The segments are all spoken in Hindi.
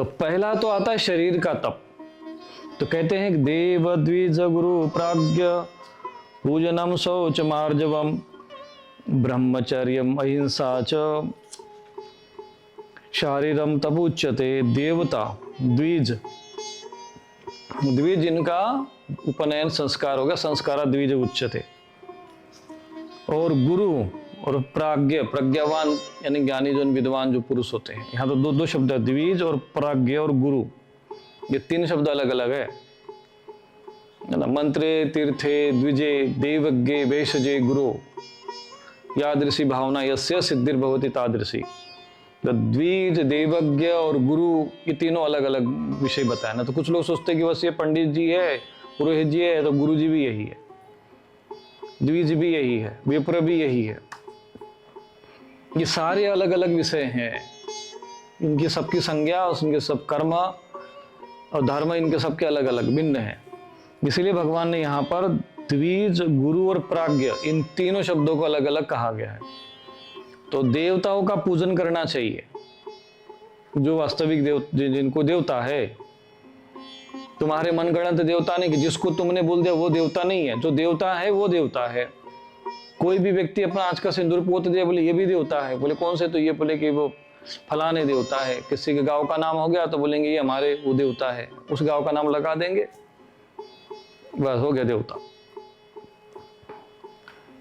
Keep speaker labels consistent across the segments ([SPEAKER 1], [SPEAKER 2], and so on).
[SPEAKER 1] तो पहला तो आता है शरीर का तप। तो कहते हैं देव द्विज गुरु प्राज्ञ पूजनम शौच मार्जवम ब्रह्मचर्यम अहिंसा च शारीरम तबुच्यते। देवता द्विज, द्विज इनका उपनयन संस्कार हो गया, संस्कारा द्विज उच्यते। और गुरु और प्राज्ञ, प्रज्ञावान यानी ज्ञानी जन विद्वान जो पुरुष होते हैं। यहाँ तो दो शब्द है, द्विज और प्राज्ञ और गुरु, ये तीन शब्द अलग अलग है ना। मंत्रे तीर्थे द्विजे देवज्ञे वैशजे गुरु यादृशी भावना यस्य सिद्धिर्भवति तादृशी। तो द्विज, देवज्ञ और गुरु ये तीनों अलग अलग विषय बताए ना। तो कुछ लोग सोचते हैं कि बस ये पंडित जी है, पुरोहित जी है, तो गुरु जी भी यही है, द्विज भी यही है, विप्र भी यही है। ये सारे अलग अलग विषय हैं, इनकी सबकी संज्ञा और इनके सब कर्म और धर्म इनके सबके अलग अलग भिन्न हैं। इसलिए भगवान ने यहाँ पर द्विज, गुरु और प्राज्ञ इन तीनों शब्दों को अलग अलग कहा गया है। तो देवताओं का पूजन करना चाहिए, जो वास्तविक जिनको देवता है। तुम्हारे मनगढ़ंत देवता नहीं, कि जिसको तुमने बोल दिया वो देवता नहीं है। जो देवता है वो देवता है। कोई भी व्यक्ति अपना आंच का सिंदूर पोत दिया, बोले ये भी देवता है, बोले कौन से, तो ये बोले कि वो फलाने देवता है। किसी के गांव का नाम हो गया तो बोलेंगे ये हमारे वो देवता है, उस गांव का नाम लगा देंगे, बस हो गया देवता।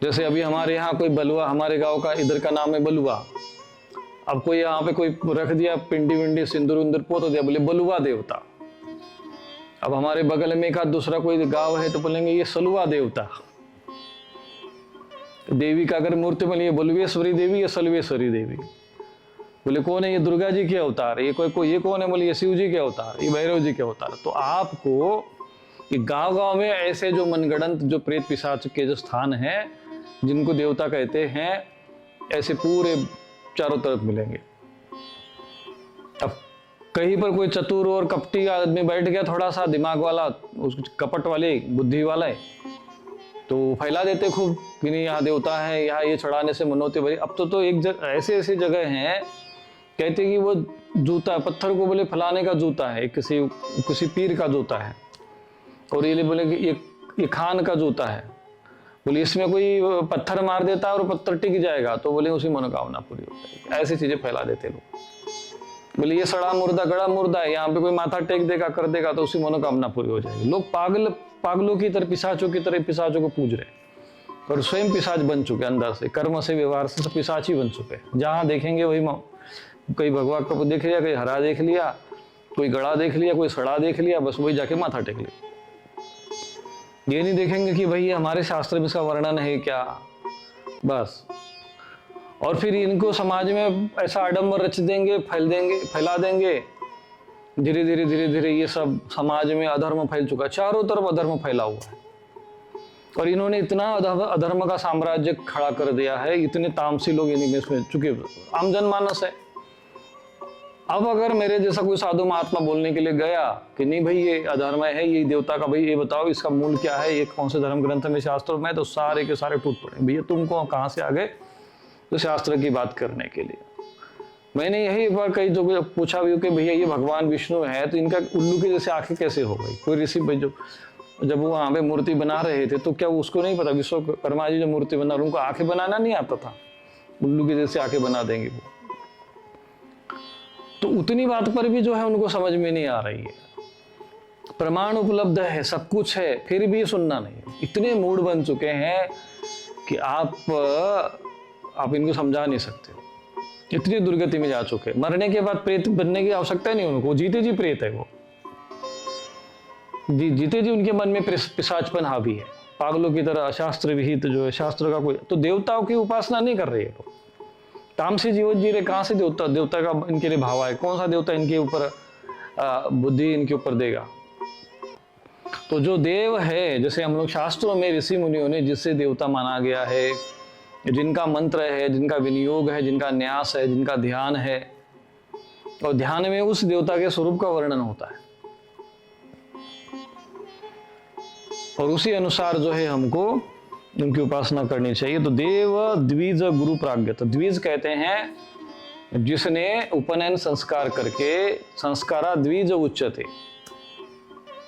[SPEAKER 1] जैसे अभी हमारे यहाँ कोई बलुआ, हमारे गांव का इधर का नाम है बलुआ, अब कोई यहाँ पे कोई रख दिया पिंडी विंडी सिंदूर उंदूर पोत दिया, बोले बलुआ देवता। अब हमारे बगल में का दूसरा कोई गांव है तो बोलेंगे ये सलुआ देवता। देवी का अगर मूर्ति बनी है बलुवेश्वरी देवी या सलुवेश्वरी देवी, बोले कौन है, ये दुर्गा जी के अवतार, ये कोई ये कौन है, बोले ये शिव जी के अवतार, ये भैरव जी के अवतार। तो आपको ये गांव गांव में ऐसे जो मनगढ़ंत जो प्रेत पिशाच के जो स्थान हैं जिनको देवता कहते हैं, ऐसे पूरे चारों तरफ मिलेंगे। अब कहीं पर कोई चतुर और कपटी आदमी बैठ गया, थोड़ा सा दिमाग वाला, उस कपट वाले बुद्धि वाला है, तो फैला देते खूब कि नहीं यहाँ देवता है, यहाँ ये चढ़ाने से मनोती भरी। अब तो एक ऐसे ऐसी जगह हैं, कहते कि वो जूता पत्थर को बोले फलाने का जूता है, किसी पीर का जूता है, और ये बोले कि ये खान का जूता है, बोले इसमें कोई पत्थर मार देता है और पत्थर टिक जाएगा तो बोले उसी मनोकामना पूरी हो जाएगी। ऐसी चीजें फैला देते लोग। बोले ये सड़ा मुर्दा गड़ा मुर्दा है, यहाँ पे कोई माथा टेक देगा कर देगा तो उसी मनोकामना पूरी हो जाएगी। लोग पागलों की तरह, पिशाचों की तरह पिशाचों को पूज रहे और स्वयं पिशाच बन चुके, अंदर से कर्म से व्यवहार से सब पिशाच ही बन चुके। जहाँ देखेंगे वही, कोई भगवा को देख लिया, कोई हरा देख लिया, कोई गड़ा देख लिया, कोई सड़ा देख लिया, बस वही जाके माथा टेक लिया। ये नहीं देखेंगे कि भाई हमारे शास्त्र में इसका वर्णन है क्या, बस। और फिर इनको समाज में ऐसा आडंबर रच देंगे, फैला देंगे। धीरे धीरे ये सब समाज में अधर्म फैल चुका है, चारों तरफ अधर्म फैला हुआ है। और इन्होंने इतना अधर्म का साम्राज्य खड़ा कर दिया है, इतने तामसी लोग इसमें चुके, आम जनमानस है। अब अगर मेरे जैसा कोई साधु महात्मा बोलने के लिए गया कि नहीं भाई ये अधर्म है, ये देवता का, भाई ये बताओ इसका मूल क्या है, ये कौन से धर्म ग्रंथ में शास्त्रों में, तो सारे के सारे टूट पड़े। भैया तुमको कहाँ से आ गए तो शास्त्र की बात करने के लिए। मैंने यही एक बार कई जो पूछा भी कि भैया ये भगवान विष्णु है तो इनका उल्लू की जैसे आंखें कैसे हो गई। कोई ऋषि जो जब वो वहां पे मूर्ति बना रहे थे तो क्या उसको नहीं पता, विश्वकर्मा जी जो मूर्ति बना रहे उनको आंखें बनाना नहीं आता था, उल्लू की जैसे आंखें बना देंगे वो। तो उतनी बात पर भी जो है उनको समझ में नहीं आ रही है। प्रमाण उपलब्ध है, सब कुछ है, फिर भी सुनना नहीं। इतने मूड बन चुके हैं कि आप इनको समझा नहीं सकते, इतनी दुर्गति में जा चुके। मरने के बाद प्रेत बनने की आवश्यकता नहीं उनको, जीते जी प्रेत है वो, जीते जी उनके मन में पिशाचपन हावी है, पागलों की तरह अशास्त्र विहित जो है शास्त्र का कोई। तो देवताओं की उपासना नहीं कर रहे लोग, तामसी जीवन जी रहे। कहां से देवता का इनके लिए भाव है, कौन सा देवता इनके ऊपर बुद्धि इनके ऊपर देगा। तो जो देव है, जैसे हम लोग शास्त्रों में ऋषि मुनियों ने जिससे देवता माना गया है, जिनका मंत्र है, जिनका विनियोग है, जिनका न्यास है, जिनका ध्यान है, और ध्यान में उस देवता के स्वरूप का वर्णन होता है, और उसी अनुसार जो है हमको उनकी उपासना करनी चाहिए। तो देव द्विज गुरु प्राज्ञ, तो द्विज कहते हैं जिसने उपनयन संस्कार करके संस्कारा द्विज उच्चते,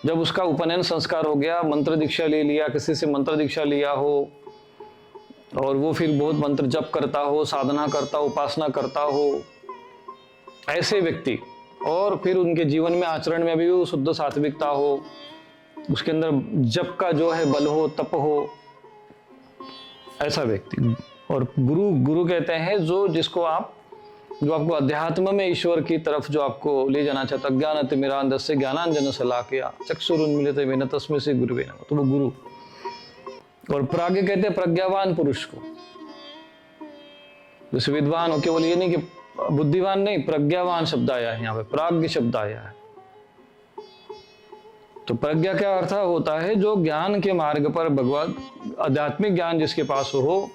[SPEAKER 1] जब उसका उपनयन संस्कार हो गया, मंत्र दीक्षा ले लिया, किसी से मंत्र दीक्षा लिया हो और वो फिर बहुत मंत्र जप करता हो, साधना करता हो, उपासना करता हो, ऐसे व्यक्ति, और फिर उनके जीवन में आचरण में भी वो शुद्ध सात्विकता हो, उसके अंदर जप का जो है बल हो, तप हो, ऐसा व्यक्ति। और गुरु कहते हैं जो आपको अध्यात्म में ईश्वर की तरफ जो आपको ले जाना चाहता, ज्ञानति मिरांधस्य ज्ञानांजन शलाकया चक्षुरुन्मीलितं येन तस्मै श्री गुरुवे नमः, तो वो गुरु। और प्राज्ञ कहते हैं प्रज्ञावान पुरुष को, जैसे विद्वान हो, केवल ये नहीं कि बुद्धिवान नहीं, प्रज्ञावान शब्द आया है यहाँ पे, प्राज्ञ शब्द आया है। तो प्रज्ञा क्या अर्थ होता है? जो ज्ञान के मार्ग पर भगवान, आध्यात्मिक ज्ञान जिसके पास हो,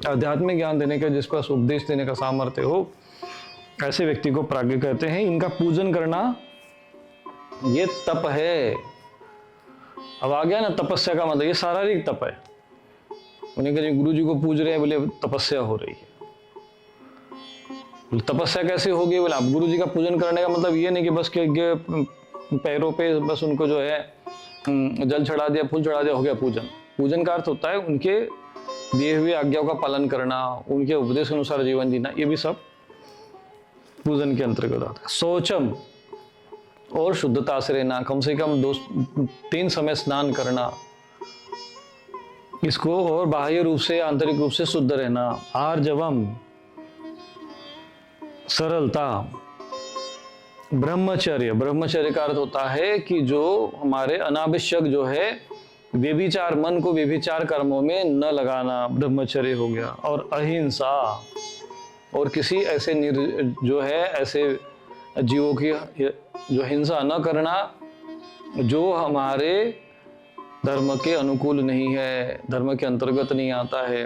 [SPEAKER 1] आध्यात्मिक ज्ञान देने का, जिस पास उपदेश देने का सामर्थ्य हो, ऐसे व्यक्ति को प्राज्ञ कहते हैं। इनका पूजन करना ये तप है। अब आ गया ना तपस्या का मतलब, ये शारीरिक तप है। उन्हें कहीं गुरु जी को पूज रहे हैं, बोले तपस्या हो रही है। तपस्या कैसे होगी? बोले आप गुरु जी का पूजन करने का मतलब ये नहीं कि बस के पैरों पे बस उनको जो है जल चढ़ा दिया, फूल चढ़ा दिया, हो गया पूजन। पूजन का अर्थ होता है उनके दिए हुए आज्ञाओं का पालन करना, उनके उपदेश के अनुसार जीवन जीना, ये भी सब पूजन के अंतर्गत आता है। शौचम, और शुद्धता से रहना, कम से कम 3 समय स्नान करना इसको, और बाह्य रूप से आंतरिक रूप से शुद्ध रहना। आर्जवम, सरलता। ब्रह्मचर्य, ब्रह्मचर्य का अर्थ होता है कि जो हमारे अनावश्यक जो है व्यभिचार, मन को व्यभिचार कर्मों में न लगाना, ब्रह्मचर्य हो गया। और अहिंसा, और किसी ऐसे जो है ऐसे जीवों की जो हिंसा न करना जो हमारे धर्म के अनुकूल नहीं है, धर्म के अंतर्गत नहीं आता है।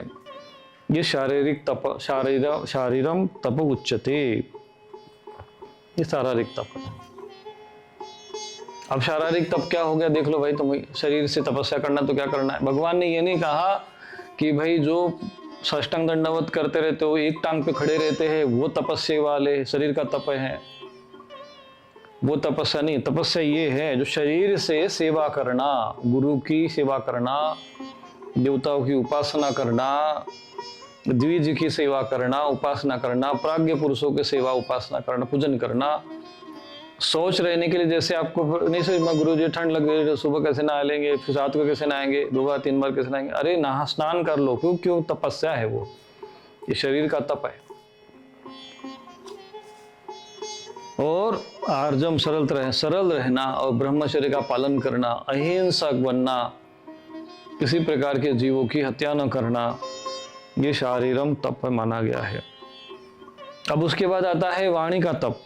[SPEAKER 1] ये शारीरिक तप, शारीरम तप उच्चते, ये शारीरिक तप। अब शारीरिक तप क्या हो गया? देख लो भाई, तुम शरीर से तपस्या करना तो क्या करना है? भगवान ने ये नहीं कहा कि भाई जो साष्टांग दंडवत करते रहते हो, एक टांग पे खड़े रहते हैं, वो तपस्या वाले शरीर का तप है, वो तपस्या नहीं। तपस्या ये है जो शरीर से सेवा करना, गुरु की सेवा करना, देवताओं की उपासना करना, द्विज की सेवा करना, उपासना करना, प्राज्ञ पुरुषों की सेवा उपासना करना, पूजन करना। सोच रहने के लिए, जैसे आपको नहीं सोच मैं गुरु जी ठंड लग गई, सुबह कैसे नहा लेंगे, फिर रात को कैसे नहाएंगे, 2 बार 3 बार कैसे नहाएंगे? अरे नहा स्नान कर लो। क्यों? तपस्या है वो, ये शरीर का तप है। और आर्जम, सरल रहना और ब्रह्मचर्य का पालन करना, अहिंसक बनना, किसी प्रकार के जीवों की हत्या न करना, ये शारीरम तप माना गया है। अब उसके बाद आता है वाणी का तप।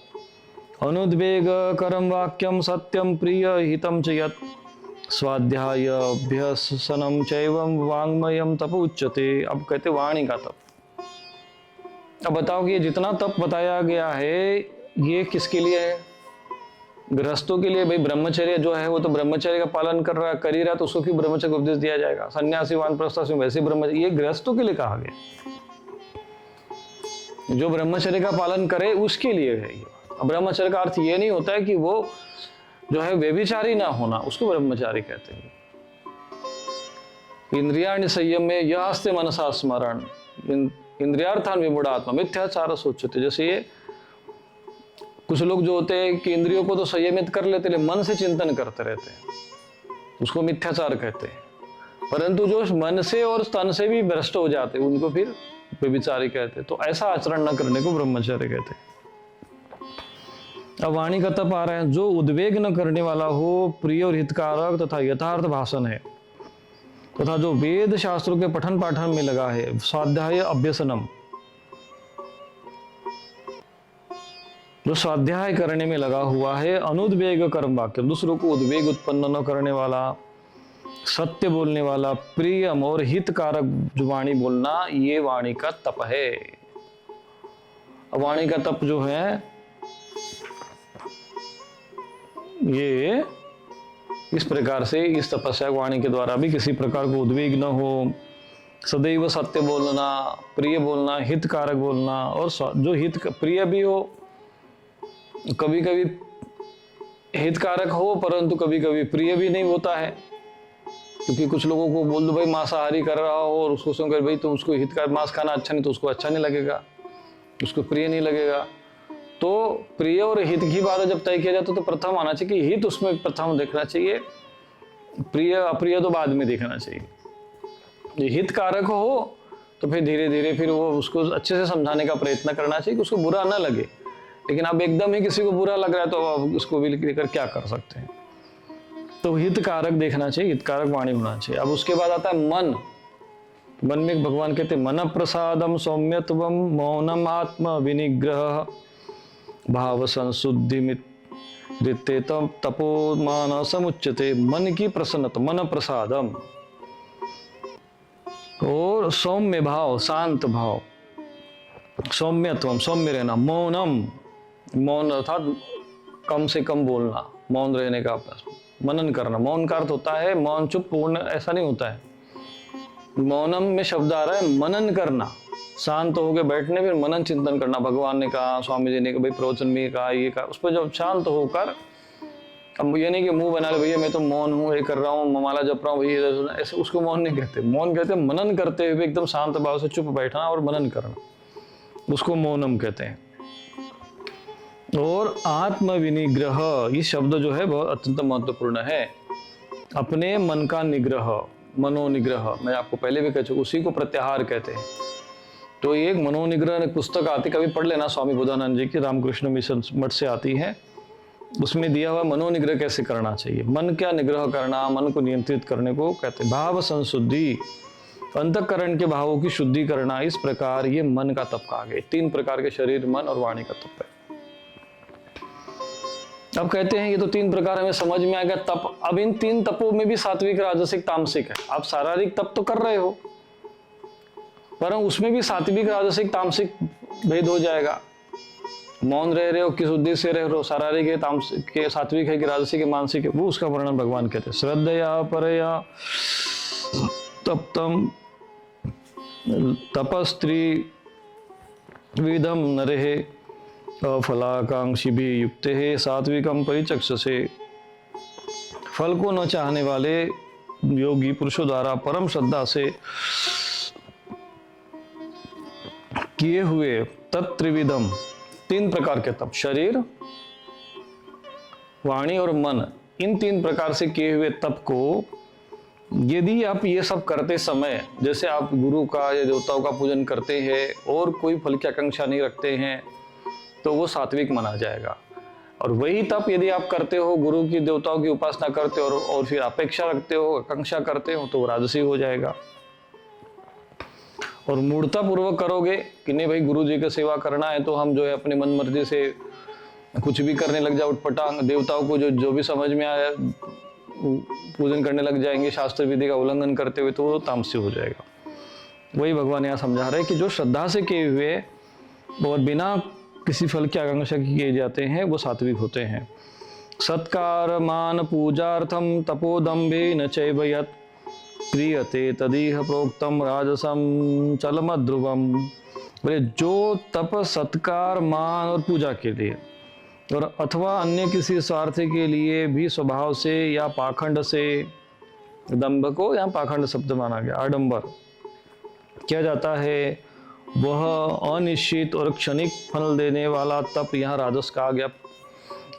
[SPEAKER 1] अनुद्वेग करम वाक्यम सत्यम प्रिय हितम च यत् स्वाध्याय अभ्यसनम चैवम वाङ्मयम तप उच्यते। अब कहते वाणी का तप। अब बताओ कि ये जितना तप बताया गया है ये किसके लिए है? गृहस्थों के लिए। भाई ब्रह्मचर्य जो है वो तो ब्रह्मचर्य का पालन कर रहा है, तो उसको क्यों ब्रह्मचर्य का उपदेश दिया जाएगा? सन्यासी वानप्रस्थ वैसे ब्रह्मचर्य, ये गृहस्थों के लिए कहा गया, जो ब्रह्मचर्य का पालन करे उसके लिए है ये। ब्रह्मचर्य का अर्थ ये नहीं होता है कि वो जो है व्यभिचारी ना होना, उसको ब्रह्मचारी कहते हैं। इंद्रियाणि संयम्य यस्ते मनसा स्मरण इंद्रियार्थान विमूढ़ात्मा मिथ्याचार सोचते। जैसे ये कुछ लोग जो होते हैं कि इंद्रियों को तो संयमित कर लेते हैं, मन से चिंतन करते रहते हैं, उसको मिथ्याचार कहते हैं। परंतु जो मन से और तन से भी भ्रष्ट हो जाते हैं उनको फिर व्यभिचारी कहते हैं। तो ऐसा आचरण न करने को ब्रह्मचर्य कहते हैं। अब वाणी का तप आ रहा है। जो उद्वेग न करने वाला हो, प्रिय और हितकारक तथा यथार्थ भाषण है, तथा जो वेद शास्त्रों के पठन पाठन में लगा है, स्वाध्याय अभ्यसनम, जो स्वाध्याय करने में लगा हुआ है, अनुद्वेग कर्म वाक्य, दूसरों को उद्वेग उत्पन्न न करने वाला, सत्य बोलने वाला, प्रियम और हितकारक जो वाणी बोलना, ये वाणी का तप है। वाणी का तप जो है ये इस प्रकार से, इस तपस्या वाणी के द्वारा भी किसी प्रकार को उद्वेग न हो, सदैव सत्य बोलना, प्रिय बोलना, हितकारक बोलना, और जो प्रिय भी हो, कभी कभी हितकारक हो परंतु कभी कभी प्रिय भी नहीं होता है। क्योंकि कुछ लोगों को बोल दो भाई मांसाहारी कर रहा हो और उसको सुनकर भाई तो उसको हितकारक मांस खाना अच्छा नहीं, तो उसको अच्छा नहीं लगेगा, उसको प्रिय नहीं लगेगा। तो प्रिय और हित की बात जब तय किया जाता तो प्रथम आना चाहिए कि हित उसमें प्रथम देखना चाहिए, प्रिय अप्रिय तो बाद में देखना चाहिए। हितकारक हो तो फिर धीरे धीरे फिर वो उसको अच्छे से समझाने का प्रयत्न करना चाहिए कि उसको बुरा ना लगे। लेकिन अब एकदम ही किसी को बुरा लग रहा है तो अब उसको भी लेकर क्या कर सकते हैं। तो हितकारक देखना चाहिए, हितकारक वाणी होना चाहिए। अब उसके बाद आता है मन। मन में भगवान कहते हैं मन प्रसादम सौम्यत्वम मौनम आत्म विनिग्रह भाव संशुद्धि तपो मान समुच्यते। मन की प्रसन्नता, मन प्रसादम, और सौम्य भाव, शांत भाव, सौम्यत्वम, सौम्य रहना, मौनम, मौन अर्थात कम से कम बोलना, मौन रहने का अभ्यास, मनन करना। मौन का अर्थ होता है मौन चुप पूर्ण ऐसा नहीं होता है। मौनम में शब्द आ रहा है मनन करना, शांत होकर बैठने, फिर मनन चिंतन करना। भगवान ने कहा, स्वामी जी ने कहा, भाई प्रवचन में कहा, ये कहा, उस पर जब शांत होकर, अब ये नहीं कि मुंह बना ले भैया मैं तो मौन हूँ, ये कर रहा हूँ, माला जप रहा हूँ भैया, ऐसे उसको मौन नहीं कहते। मौन कहते हैं मनन करते हुए एकदम शांत भाव से चुप बैठना और मनन करना, उसको मौनम कहते हैं। और आत्म विनिग्रह, ये शब्द जो है बहुत अत्यंत महत्वपूर्ण है। अपने मन का निग्रह, मनोनिग्रह, मैं आपको पहले भी कह चुका, उसी को प्रत्याहार कहते हैं। तो एक मनोनिग्रह पुस्तक आती, कभी पढ़ लेना, स्वामी बुधानंद जी की रामकृष्ण मिशन मठ से आती है। उसमें दिया हुआ मनोनिग्रह कैसे करना चाहिए, मन का निग्रह करना, मन को नियंत्रित करने को कहते हैं। भाव संशुद्धि, अंतःकरण के भावों की शुद्धि करना, इस प्रकार ये मन का तप कहा गया। 3 प्रकार के शरीर, मन और वाणी का तप है। अब कहते हैं ये तो 3 प्रकार हमें समझ में आ गया तप। अब इन 3 तपों में भी सात्विक, राजसिक, तामसिक है। आप शारीरिक तप तो कर रहे हो, पर उसमें भी सात्विक, राजसिक, तामसिक भेद हो जाएगा। मौन रह रहे हो, किस उद्देश्य से रह रहे हो, शारीरिक है, तामसिक के, सात्विक है कि राजसिक है, मानसिक है, वो उसका वर्णन भगवान कहते हैं। श्रद्धया परया तप्तम तपस्त्री विधम नरे अफलाकांक्षी भी युक्त है सात्विकम परिचक्षसे। फल को न चाहने वाले योगी पुरुषों द्वारा परम श्रद्धा से किए हुए तत्त्रिविधम, 3 प्रकार के तप, शरीर, वाणी और मन, इन 3 प्रकार से किए हुए तप को यदि आप ये सब करते समय, जैसे आप गुरु का या देवताओं का पूजन करते हैं और कोई फल की आकांक्षा नहीं रखते हैं, तो वो सात्विक माना जाएगा। और वही तप यदि आप करते हो, गुरु की देवताओं की उपासना करते हो और फिर अपेक्षा रखते हो, आकांक्षा करते हो, तो वो राजसी हो जाएगा। और मूर्ता पूर्वक करोगे कि नहीं भाई गुरु जी की सेवा करना है तो हम जो है अपनी मन मर्जी से कुछ भी करने लग जाओ, उटपटांग, देवताओं को जो भी समझ में आया पूजन करने लग जाएंगे, शास्त्र विधि का उल्लंघन करते हुए, तो वो तामसी हो जाएगा। वही भगवान यहाँ समझा रहे हैं कि जो श्रद्धा से किए हुए और बिना किसी फल की आकांक्षा किए जाते हैं वो सात्विक होते हैं। सत्कार मान पूजार्थम तपोदम्भे न चैव यत् क्रियते तदीह प्रोक्तम राजसम चलमध्रुवम। बोले जो तप सत्कार, मान और पूजा के लिए और अथवा अन्य किसी स्वार्थ के लिए भी स्वभाव से या पाखंड से, दंभ को यहाँ पाखंड शब्द माना गया, आडंबर किया जाता है, वह अनिश्चित और क्षणिक फल देने वाला तप यहाँ राजस कहा गया।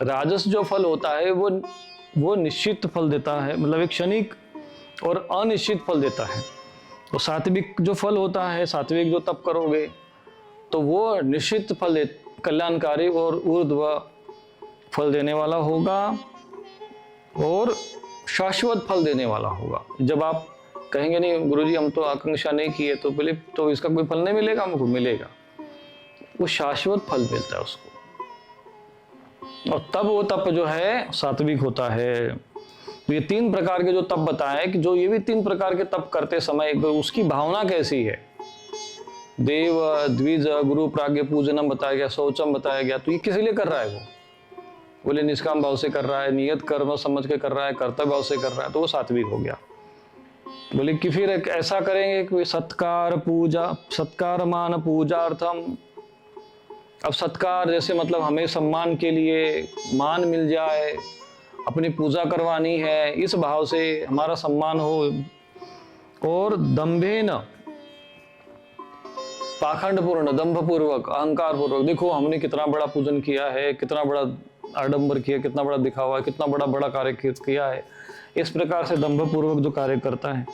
[SPEAKER 1] राजस जो फल होता है वो निश्चित फल देता है, मतलब एक क्षणिक और अनिश्चित फल देता है। तो सात्विक जो फल होता है, सात्विक जो तप करोगे तो वो निश्चित फल दे, कल्याणकारी और ऊर्ध्व फल देने वाला होगा और शाश्वत फल देने वाला होगा। जब आप कहेंगे नहीं गुरुजी हम तो आकांक्षा नहीं किए तो बोले तो इसका कोई फल नहीं मिलेगा, हमको मिलेगा, वो शाश्वत फल मिलता है उसको। और तब वो तप जो है सात्विक होता है। तो ये 3 प्रकार के जो तप बताए कि जो ये भी 3 प्रकार के तप करते समय उसकी भावना कैसी है, देव द्विज गुरु प्राज्ञ पूजनम बताया गया, शौचम बताया गया, तो ये किस लिए कर रहा है वो, बोले निष्काम भाव से कर रहा है, नियत कर्म समझ के कर रहा है, कर्तव्य भाव से कर रहा है, तो वो सात्विक हो गया। बोले कि फिर ऐसा करेंगे कि सत्कार पूजा, सत्कार मान पूजार्थम। अब सत्कार जैसे मतलब हमें सम्मान के लिए मान मिल जाए, अपनी पूजा करवानी है, इस भाव से हमारा सम्मान हो। और दंभे न, पाखंड पूर्ण, दंभ पूर्वक, अहंकार पूर्वक, देखो हमने कितना बड़ा पूजन किया है, कितना बड़ा आडंबर किया, कितना बड़ा दिखावा है, कितना बड़ा बड़ा कार्य किया है, इस प्रकार से दंभ पूर्वक जो कार्य करता है।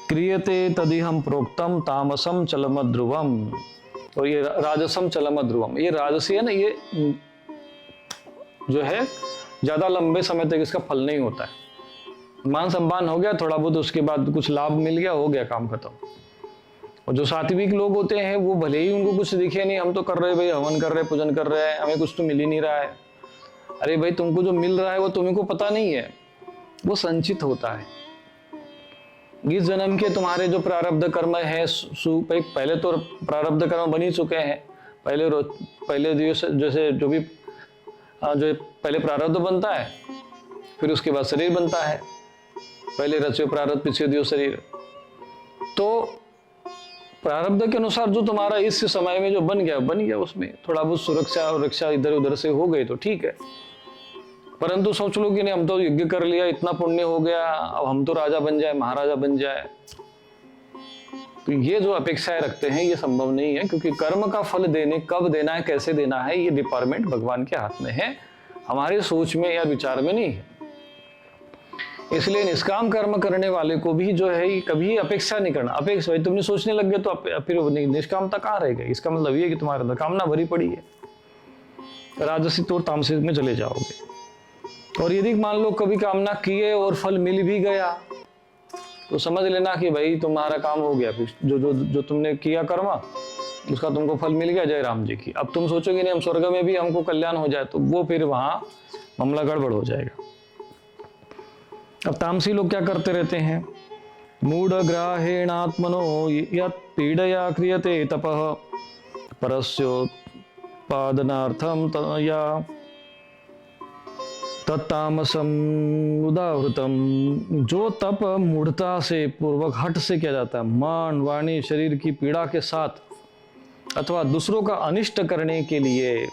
[SPEAKER 1] क्रियते तदिहम प्रोक्तम तामसम चलम ध्रुवम। और ये राजसम चलम ध्रुवम, ये राजसी है ना, ये जो है ज्यादा लंबे समय तक इसका फल नहीं होता है। मान सम्मान हो गया थोड़ा बहुत, उसके बाद कुछ लाभ मिल गया, हो गया काम खत्म। और जो सात्विक लोग होते हैं वो भले ही उनको कुछ दिखे नहीं, हम तो कर रहे भाई, हवन कर रहे, पूजन कर रहे हैं, हमें कुछ तो मिल ही नहीं रहा है। अरे भाई तुमको जो मिल रहा है वो तुम्हें को पता नहीं है, वो संचित होता है। इस जन्म के तुम्हारे जो प्रारब्ध कर्म है, पहले तो प्रारब्ध कर्म बन ही चुके हैं। पहले दिवस जैसे जो भी जो पहले प्रारब्ध बनता है, फिर उसके बाद शरीर बनता है। पहले रचे प्रारब्ध, पीछे दियो शरीर। तो प्रारब्ध के अनुसार जो तुम्हारा इस समय में जो बन गया, उसमें थोड़ा बहुत सुरक्षा और रक्षा इधर उधर से हो गई तो ठीक है। परंतु सोच लो कि नहीं, हम तो यज्ञ कर लिया, इतना पुण्य हो गया, अब हम तो राजा बन जाए, महाराजा बन जाए। तो ये जो अपेक्षाएं रखते हैं ये संभव नहीं है, क्योंकि कर्म का फल देने, कब देना है, कैसे देना है, ये डिपार्टमेंट भगवान के हाथ में है, हमारी सोच में या विचार में नहीं है। इसलिए निष्काम कर्म करने वाले को भी जो है कभी अपेक्षा नहीं करना। अपेक्षा तुमने सोचने लग गए तो फिर निष्कामता कहाँ रह गई? इसका मतलब ये कि तुम्हारे अंदर कामना भरी पड़ी है, राजसिक और तामसिक में चले जाओगे। और यदि मान लो कभी कामना किए और फल मिल भी गया तो समझ लेना कि भाई तुम्हारा काम हो गया। फिर जो तुमने किया कर्म उसका तुमको फल मिल गया, जय राम जी की। अब तुम सोचोगे नहीं हम स्वर्ग में भी हमको कल्याण हो जाए, तो वो फिर वहां मामला गड़बड़ हो जाएगा। अब तामसी लोग क्या करते रहते हैं? मूढ़ ग्राहेणात्मनो यत् पीडया क्रियते तपः परस्योत्पादनार्थम या तत्तामसम उदाहृतम। जो तप मूढ़ता से, पूर्वक, हट से किया जाता है, मन, वाणी, शरीर की पीड़ा के साथ अथवा दूसरों का अनिष्ट करने के लिए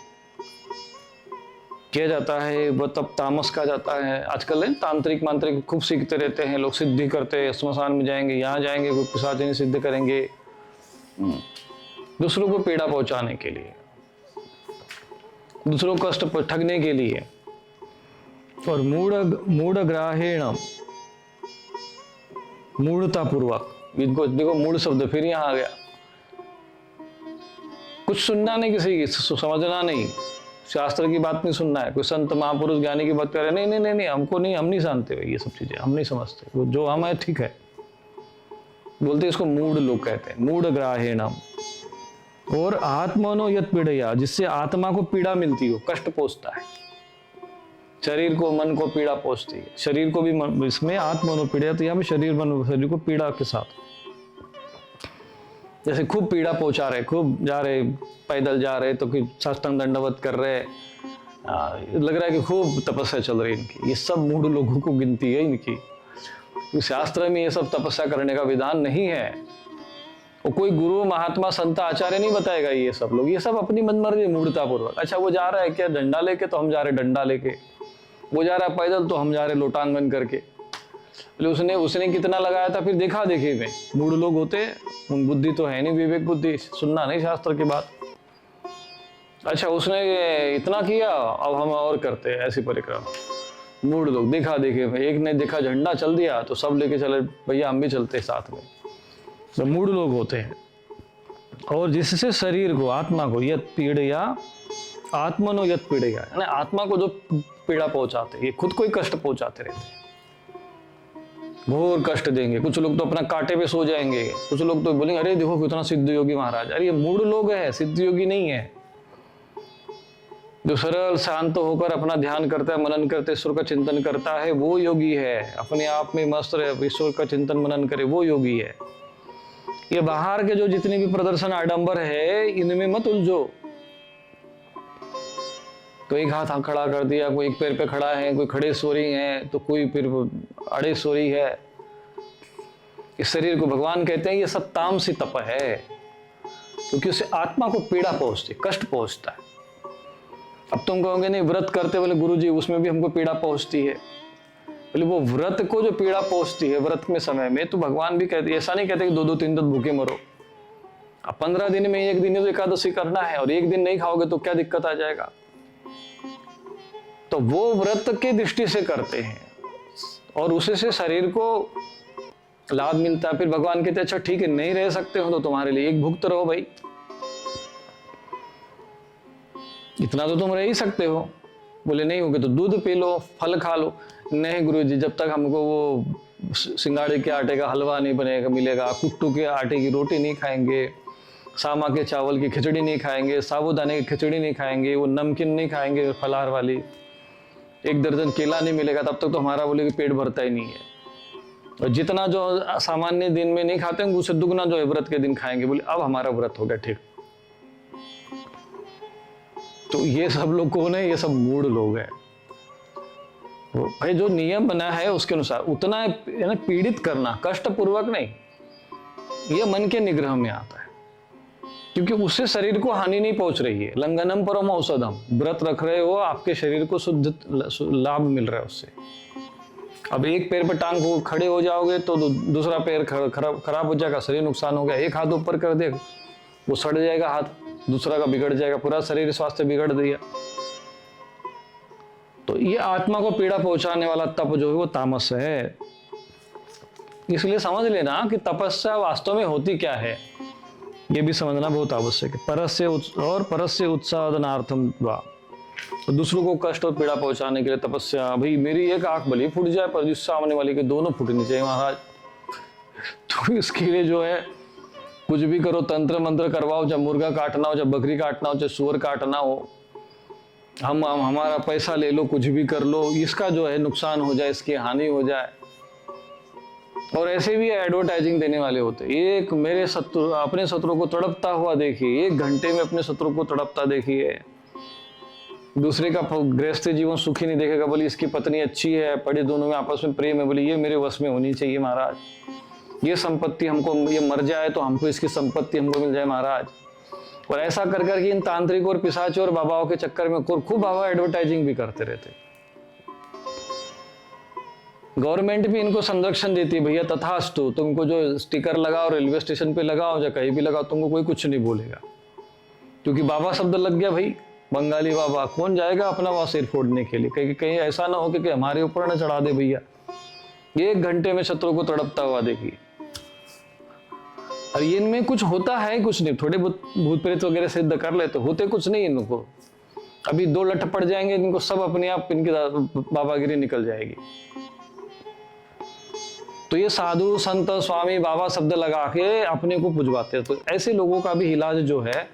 [SPEAKER 1] किया जाता है, वह तप तामस कहा जाता है। आजकल तांत्रिक मांत्रिक खूब सीखते रहते हैं लोग, सिद्धि करते हैं, श्मशान में जाएंगे, यहाँ जाएंगे, कोई पिशाचिनी सिद्ध करेंगे दूसरों को पीड़ा पहुंचाने के लिए, दूसरों को कष्ट ठगने के लिए। और मूढ़ ग्राहेण, मूढ़ता पूर्वक, देखो मूढ़ शब्द फिर यहाँ आ गया। कुछ सुनना नहीं, किसी की समझना नहीं, शास्त्र की बात नहीं सुनना है, कोई संत महापुरुष ज्ञानी की बात करे, नहीं नहीं नहीं नहीं, हमको नहीं, हम नहीं जानते ये सब चीजें, हम नहीं समझते, वो जो हम है ठीक है बोलते, इसको मूढ़ लोग कहते हैं, मूढ़ ग्राहेणम। और आत्मनो यत् पीड़या, जिससे आत्मा को पीड़ा मिलती हो, कष्ट पहुंचता है, शरीर को, मन को पीड़ा पहुंचती है, शरीर को भी इसमें आत्मनो पीड़ा, तो यहाँ पे शरीर को पीड़ा के साथ, जैसे खूब पीड़ा पहुंचा रहे, खूब जा रहे, पैदल जा रहे तो कि साष्टांग दंडवत कर रहे, लग रहा है कि खूब तपस्या चल रही है इनकी। ये सब मूढ़ लोगों को गिनती है इनकी। शास्त्र में ये सब तपस्या करने का विधान नहीं है, और कोई गुरु महात्मा संत आचार्य नहीं बताएगा ये सब लोग, ये सब अपनी मनमर्जी, मूढ़ता पूर्वक। अच्छा वो जा रहा है क्या डंडा लेके, तो हम जा रहे डंडा लेके, वो जा रहा है पैदल तो हम जा रहे लोटांगन करके। उसने कितना लगाया था, फिर देखा देखी में मूढ़ लोग होते, उन बुद्धि तो है नहीं, विवेक बुद्धि, सुनना नहीं शास्त्र की बात। अच्छा उसने इतना किया, अब हम और करते हैं ऐसी परिक्रमा। मूढ़ लोग देखा देखे में, एक ने देखा झंडा चल दिया तो सब लेके चले, भैया हम भी चलते साथ में। तो मूढ़ लोग होते हैं। और जिससे शरीर को, आत्मा को, यत् पीड़या, आत्मनो यत् पीड़या, यानी आत्मा को जो पीड़ा पहुंचाते, ये खुद को ही कष्ट पहुंचाते रहते हैं, घोर कष्ट देंगे। कुछ लोग तो अपना कांटे पे सो जाएंगे, कुछ लोग तो बोलेंगे अरे देखो कितना सिद्ध योगी महाराज। अरे ये मूढ़ लोग है, सिद्ध योगी नहीं है। जो सरल शांत होकर अपना ध्यान करता है, मनन करते ईश्वर का चिंतन करता है, वो योगी है। अपने आप में मस्त रहे, ईश्वर का चिंतन मनन करे, वो योगी है। ये बाहर के जो जितने भी प्रदर्शन आडंबर है, इनमें मत उलझो। तो एक हाथ खड़ा कर दिया, कोई एक पैर पे खड़ा है, कोई खड़े सो रही है, तो कोई फिर अड़े सो रही है। इस शरीर को भगवान कहते हैं ये सब तामसी तप है, क्योंकि उससे आत्मा को पीड़ा पहुंचती, कष्ट पहुंचता है। अब तुम कहोगे नहीं व्रत करते बोले गुरु जी उसमें भी हमको पीड़ा पहुंचती है। बोले वो व्रत को जो पीड़ा पहुंचती है व्रत में समय में, तो भगवान भी कहते, ऐसा नहीं कहते कि 2-2 3 दिन भूखे मरो। अब 15 दिन में एक दिन तो एकादशी करना है और एक दिन नहीं खाओगे तो क्या दिक्कत आ जाएगा। तो वो व्रत की दृष्टि से करते हैं और उसी से शरीर को लाभ मिलता है। फिर भगवान कहते अच्छा ठीक है नहीं रह सकते हो तो तुम्हारे लिए एक भुक्त रहो भाई, इतना तो तुम रह ही सकते हो। बोले नहीं होगे तो दूध पी लो, फल खा लो। नहीं गुरुजी जब तक हमको वो सिंगाड़े के आटे का हलवा नहीं बनेगा मिलेगा, कुट्टू के आटे की रोटी नहीं खाएंगे, सामा के चावल की खिचड़ी नहीं खाएंगे, साबूदाने की खिचड़ी नहीं खाएंगे, वो नमकीन नहीं खाएंगे फलाहार वाली, 1 दर्जन केला नहीं मिलेगा, तब तक तो हमारा बोले कि पेट भरता ही नहीं है। और जितना जो सामान्य दिन में नहीं खाते हैं उससे दुगना जो है व्रत के दिन खाएंगे, बोले अब हमारा व्रत हो गया ठीक। तो ये सब लोग कौन है? ये सब मूढ़ लोग हैं। भाई जो नियम बना है उसके अनुसार उतना है ना, पीड़ित करना कष्ट पूर्वक नहीं, ये मन के निग्रह में आता है, क्योंकि उससे शरीर को हानि नहीं पहुंच रही है। लंघनम परम औषधम, व्रत रख रहे हो आपके शरीर को शुद्ध लाभ मिल रहा है उससे। अब एक पैर पर टांग को खड़े हो जाओगे तो दूसरा पैर खराब हो जाएगा, शरीर नुकसान हो गया। एक हाथ ऊपर कर दे वो सड़ जाएगा हाथ, दूसरा का बिगड़ जाएगा, पूरा शरीर स्वास्थ्य बिगड़ दिया। तो ये आत्मा को पीड़ा पहुंचाने वाला तप जो है वो तामस है। इसलिए समझ लेना कि तपस्या वास्तव में होती क्या है, ये भी समझना बहुत आवश्यक है। परस्य उत्साहनार्थम वा, तो दूसरों को कष्ट और पीड़ा पहुंचाने के लिए तपस्या। भाई मेरी एक आंख भली फूट जाए पर जिस सामने वाले के दोनों फूटनी चाहिए महाराज। तो इसके लिए जो है कुछ भी करो, तंत्र मंत्र करवाओ, जब मुर्गा काटना हो, जब बकरी काटना हो, जब सुअर काटना हो, हम हमारा पैसा ले लो, कुछ भी कर लो, इसका जो है नुकसान हो जाए, इसकी हानि हो जाए। और ऐसे भी एडवर्टाइजिंग देने वाले होते। एक मेरे शत्रु अपने शत्रु को तड़पता हुआ देखिए, 1 घंटे में अपने शत्रु को तड़पता देखिए। दूसरे का गृहस्थ जीवन सुखी नहीं देखेगा, बोली इसकी पत्नी अच्छी है, पढ़े दोनों में आपस में प्रेम है, बोली ये मेरे वश में होनी चाहिए महाराज, ये संपत्ति हमको, ये मर जाए तो हमको इसकी संपत्ति हमको मिल जाए महाराज। और ऐसा कर करके इन तांत्रिक और पिशाच और बाबाओं के चक्कर में खूब बाबा एडवर्टाइजिंग भी करते रहते। गवर्नमेंट भी इनको संरक्षण देती है, भैया तथास्तु, तुमको जो स्टिकर लगाओ रेलवे स्टेशन पे लगाओ या कहीं भी लगाओ, तुमको कोई कुछ नहीं बोलेगा, क्योंकि बाबा शब्द लग गया। भाई बंगाली बाबा, कौन जाएगा अपना वहां सिर फोड़ने के लिए? कहीं ऐसा ना हो कि हमारे ऊपर न चढ़ा दे भैया। 1 घंटे में शत्रु को तड़पता हुआ देखिए। और ये इनमें कुछ होता है कुछ नहीं, थोड़े भूत प्रेत वगैरह सिद्ध कर लेते, होते कुछ नहीं इनको। अभी 2 लठ पड़ जाएंगे इनको, सब अपने आप इनकी बाबागिरी निकल जाएगी। तो ये साधु संत स्वामी बाबा शब्द लगा के अपने को पुजवाते हैं। तो ऐसे लोगों का भी इलाज जो है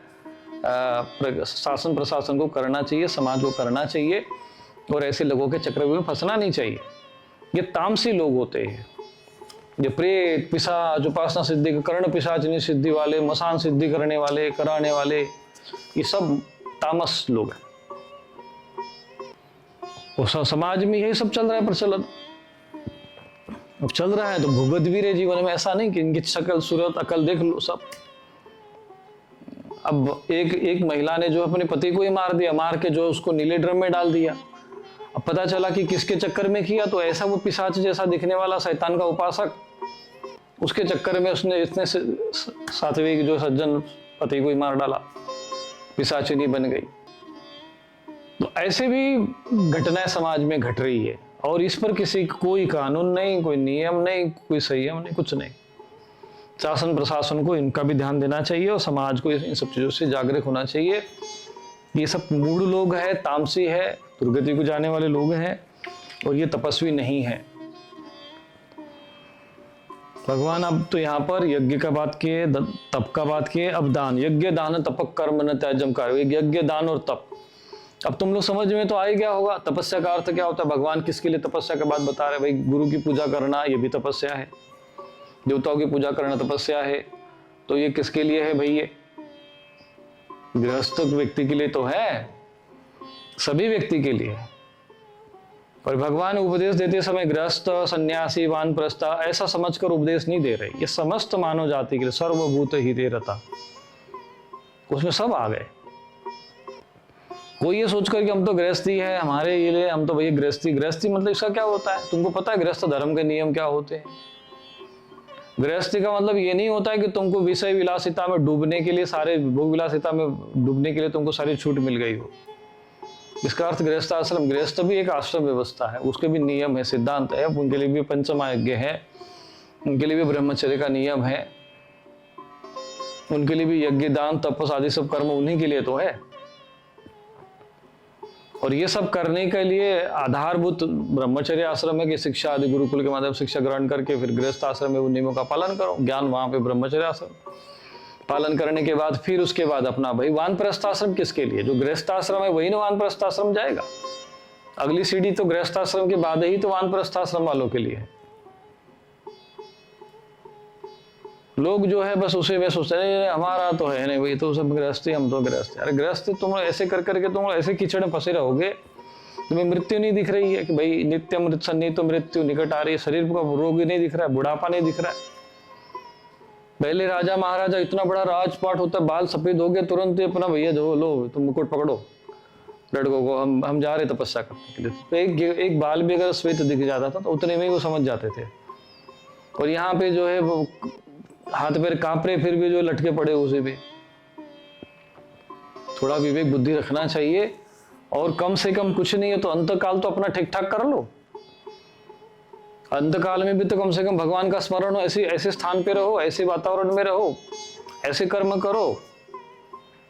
[SPEAKER 1] शासन प्रशासन को करना चाहिए, समाज को करना चाहिए, और ऐसे लोगों के चक्र में फंसना नहीं चाहिए। ये तामसी लोग होते हैं, ये प्रेत पिशाच, उपासना सिद्धि, कर्ण पिशाचनी सिद्धि वाले, मसान सिद्धि करने वाले, कराने वाले, ये सब तामस लोग हैं। और समाज में यही सब चल रहा है प्रचलन। अब चल रहा है तो भुगत भी रहे जीवन में, ऐसा नहीं कि इनकी शक्ल सूरत अकल देख लो सब। अब एक महिला ने जो अपने पति को ही मार दिया, मार के जो उसको नीले ड्रम में डाल दिया। अब पता चला कि किसके चक्कर में किया, तो ऐसा वो पिशाच जैसा दिखने वाला शैतान का उपासक, उसके चक्कर में उसने इतने सात्विक जो सज्जन पति को ही मार डाला, पिशाचिनी बन गई। तो ऐसे भी घटनाएं समाज में घट रही है, और इस पर किसी कोई कानून नहीं, कोई नियम नहीं, कोई संयम नहीं, कुछ नहीं। शासन प्रशासन को इनका भी ध्यान देना चाहिए और समाज को इन सब चीजों से जागरूक होना चाहिए। ये सब मूढ़ लोग हैं, तामसी है, दुर्गति को जाने वाले लोग हैं, और ये तपस्वी नहीं है। भगवान अब तो यहाँ पर यज्ञ का बात किए, तप का बात किए, अब दान। यज्ञ दान तपक कर्म न त्याज्यम कार्य। यज्ञ दान और तप, अब तुम लोग समझ में तो आ ही गया होगा तपस्या का अर्थ क्या होता है। भगवान किसके लिए तपस्या का बात बता रहे? भाई गुरु की पूजा करना ये भी तपस्या है, देवताओं की पूजा करना तपस्या है। तो ये किसके लिए है भाई? ये गृहस्थ व्यक्ति के लिए तो है, सभी व्यक्ति के लिए। पर भगवान उपदेश देते समय गृहस्थ, सन्यासी, वानप्रस्थ ऐसा समझकर उपदेश नहीं दे रहे। ये समस्त मानव जाति के लिए सर्वभूत हिते रता, उसमें सब आ गए। कोई ये सोचकर कि हम तो गृहस्थी है, हमारे ये लिए हम तो भैया गृहस्थी मतलब इसका क्या होता है? तुमको पता है गृहस्थ धर्म के नियम क्या होते हैं? गृहस्थी का मतलब ये नहीं होता है कि तुमको विषय विलासिता में डूबने के लिए, सारे भोग विलासिता में डूबने के लिए तुमको सारी छूट मिल गई हो। इसका अर्थ गृहस्थ आश्रम, गृहस्थ भी एक आश्रम व्यवस्था है, उसके भी नियम है, सिद्धांत है, उनके लिए भी पंचमहायज्ञ है, उनके लिए भी ब्रह्मचर्य का नियम है, उनके लिए भी यज्ञ, दान, तपस आदि सब कर्म उन्हीं के लिए तो है। और ये सब करने के लिए आधारभूत ब्रह्मचर्य आश्रम है कि शिक्षा आदि गुरुकुल के माध्यम शिक्षा ग्रहण करके फिर गृहस्थ आश्रम में उन नियमों का पालन करो। ज्ञान वहां पे ब्रह्मचर्य आश्रम पालन करने के बाद फिर उसके बाद अपना भाई वानप्रस्थ आश्रम किसके लिए? जो गृहस्थ आश्रम है वही ना वानप्रस्थ आश्रम जाएगा। अगली सीढ़ी तो गृहस्थ आश्रम के बाद ही तो वानप्रस्थ आश्रम वालों के लिए है। लोग जो है बस उसे में सोचते हैं हमारा तो है नहीं भाई, तो सब गृहस्थी, हम तो गृहस्थी। अरे गृहस्थी तुम ऐसे कर करके तुम ऐसे कीचड़ में फंसे रहोगे, तुम्हें मृत्यु नहीं दिख रही है कि भाई नित्य मृत सन्निहित तो मृत्यु निकट आ रही है, शरीर का रोग नहीं दिख रहा है, बुढ़ापा नहीं दिख रहा है। पहले राजा महाराजा इतना बड़ा राजपाट होता है, बाल सफेद हो गए तुरंत ही अपना भैया जो लो तुम मुकुट पकड़ो, लड़कों को हम जा रहे तपस्या करने के लिए। तो एक बाल भी अगर श्वेत दिख जाता था तो उतने में ही वो समझ जाते थे। और यहाँ पे जो है वो हाथ पैर कांप रहे फिर भी जो लटके पड़े उसे भी। थोड़ा विवेक बुद्धि रखना चाहिए। और कम से कम कुछ नहीं है तो अंतकाल तो अपना ठीक ठाक कर लो। अंतकाल में भी तो कम से कम भगवान का स्मरण हो, ऐसे स्थान पे रहो, ऐसे वातावरण में रहो, ऐसे कर्म करो।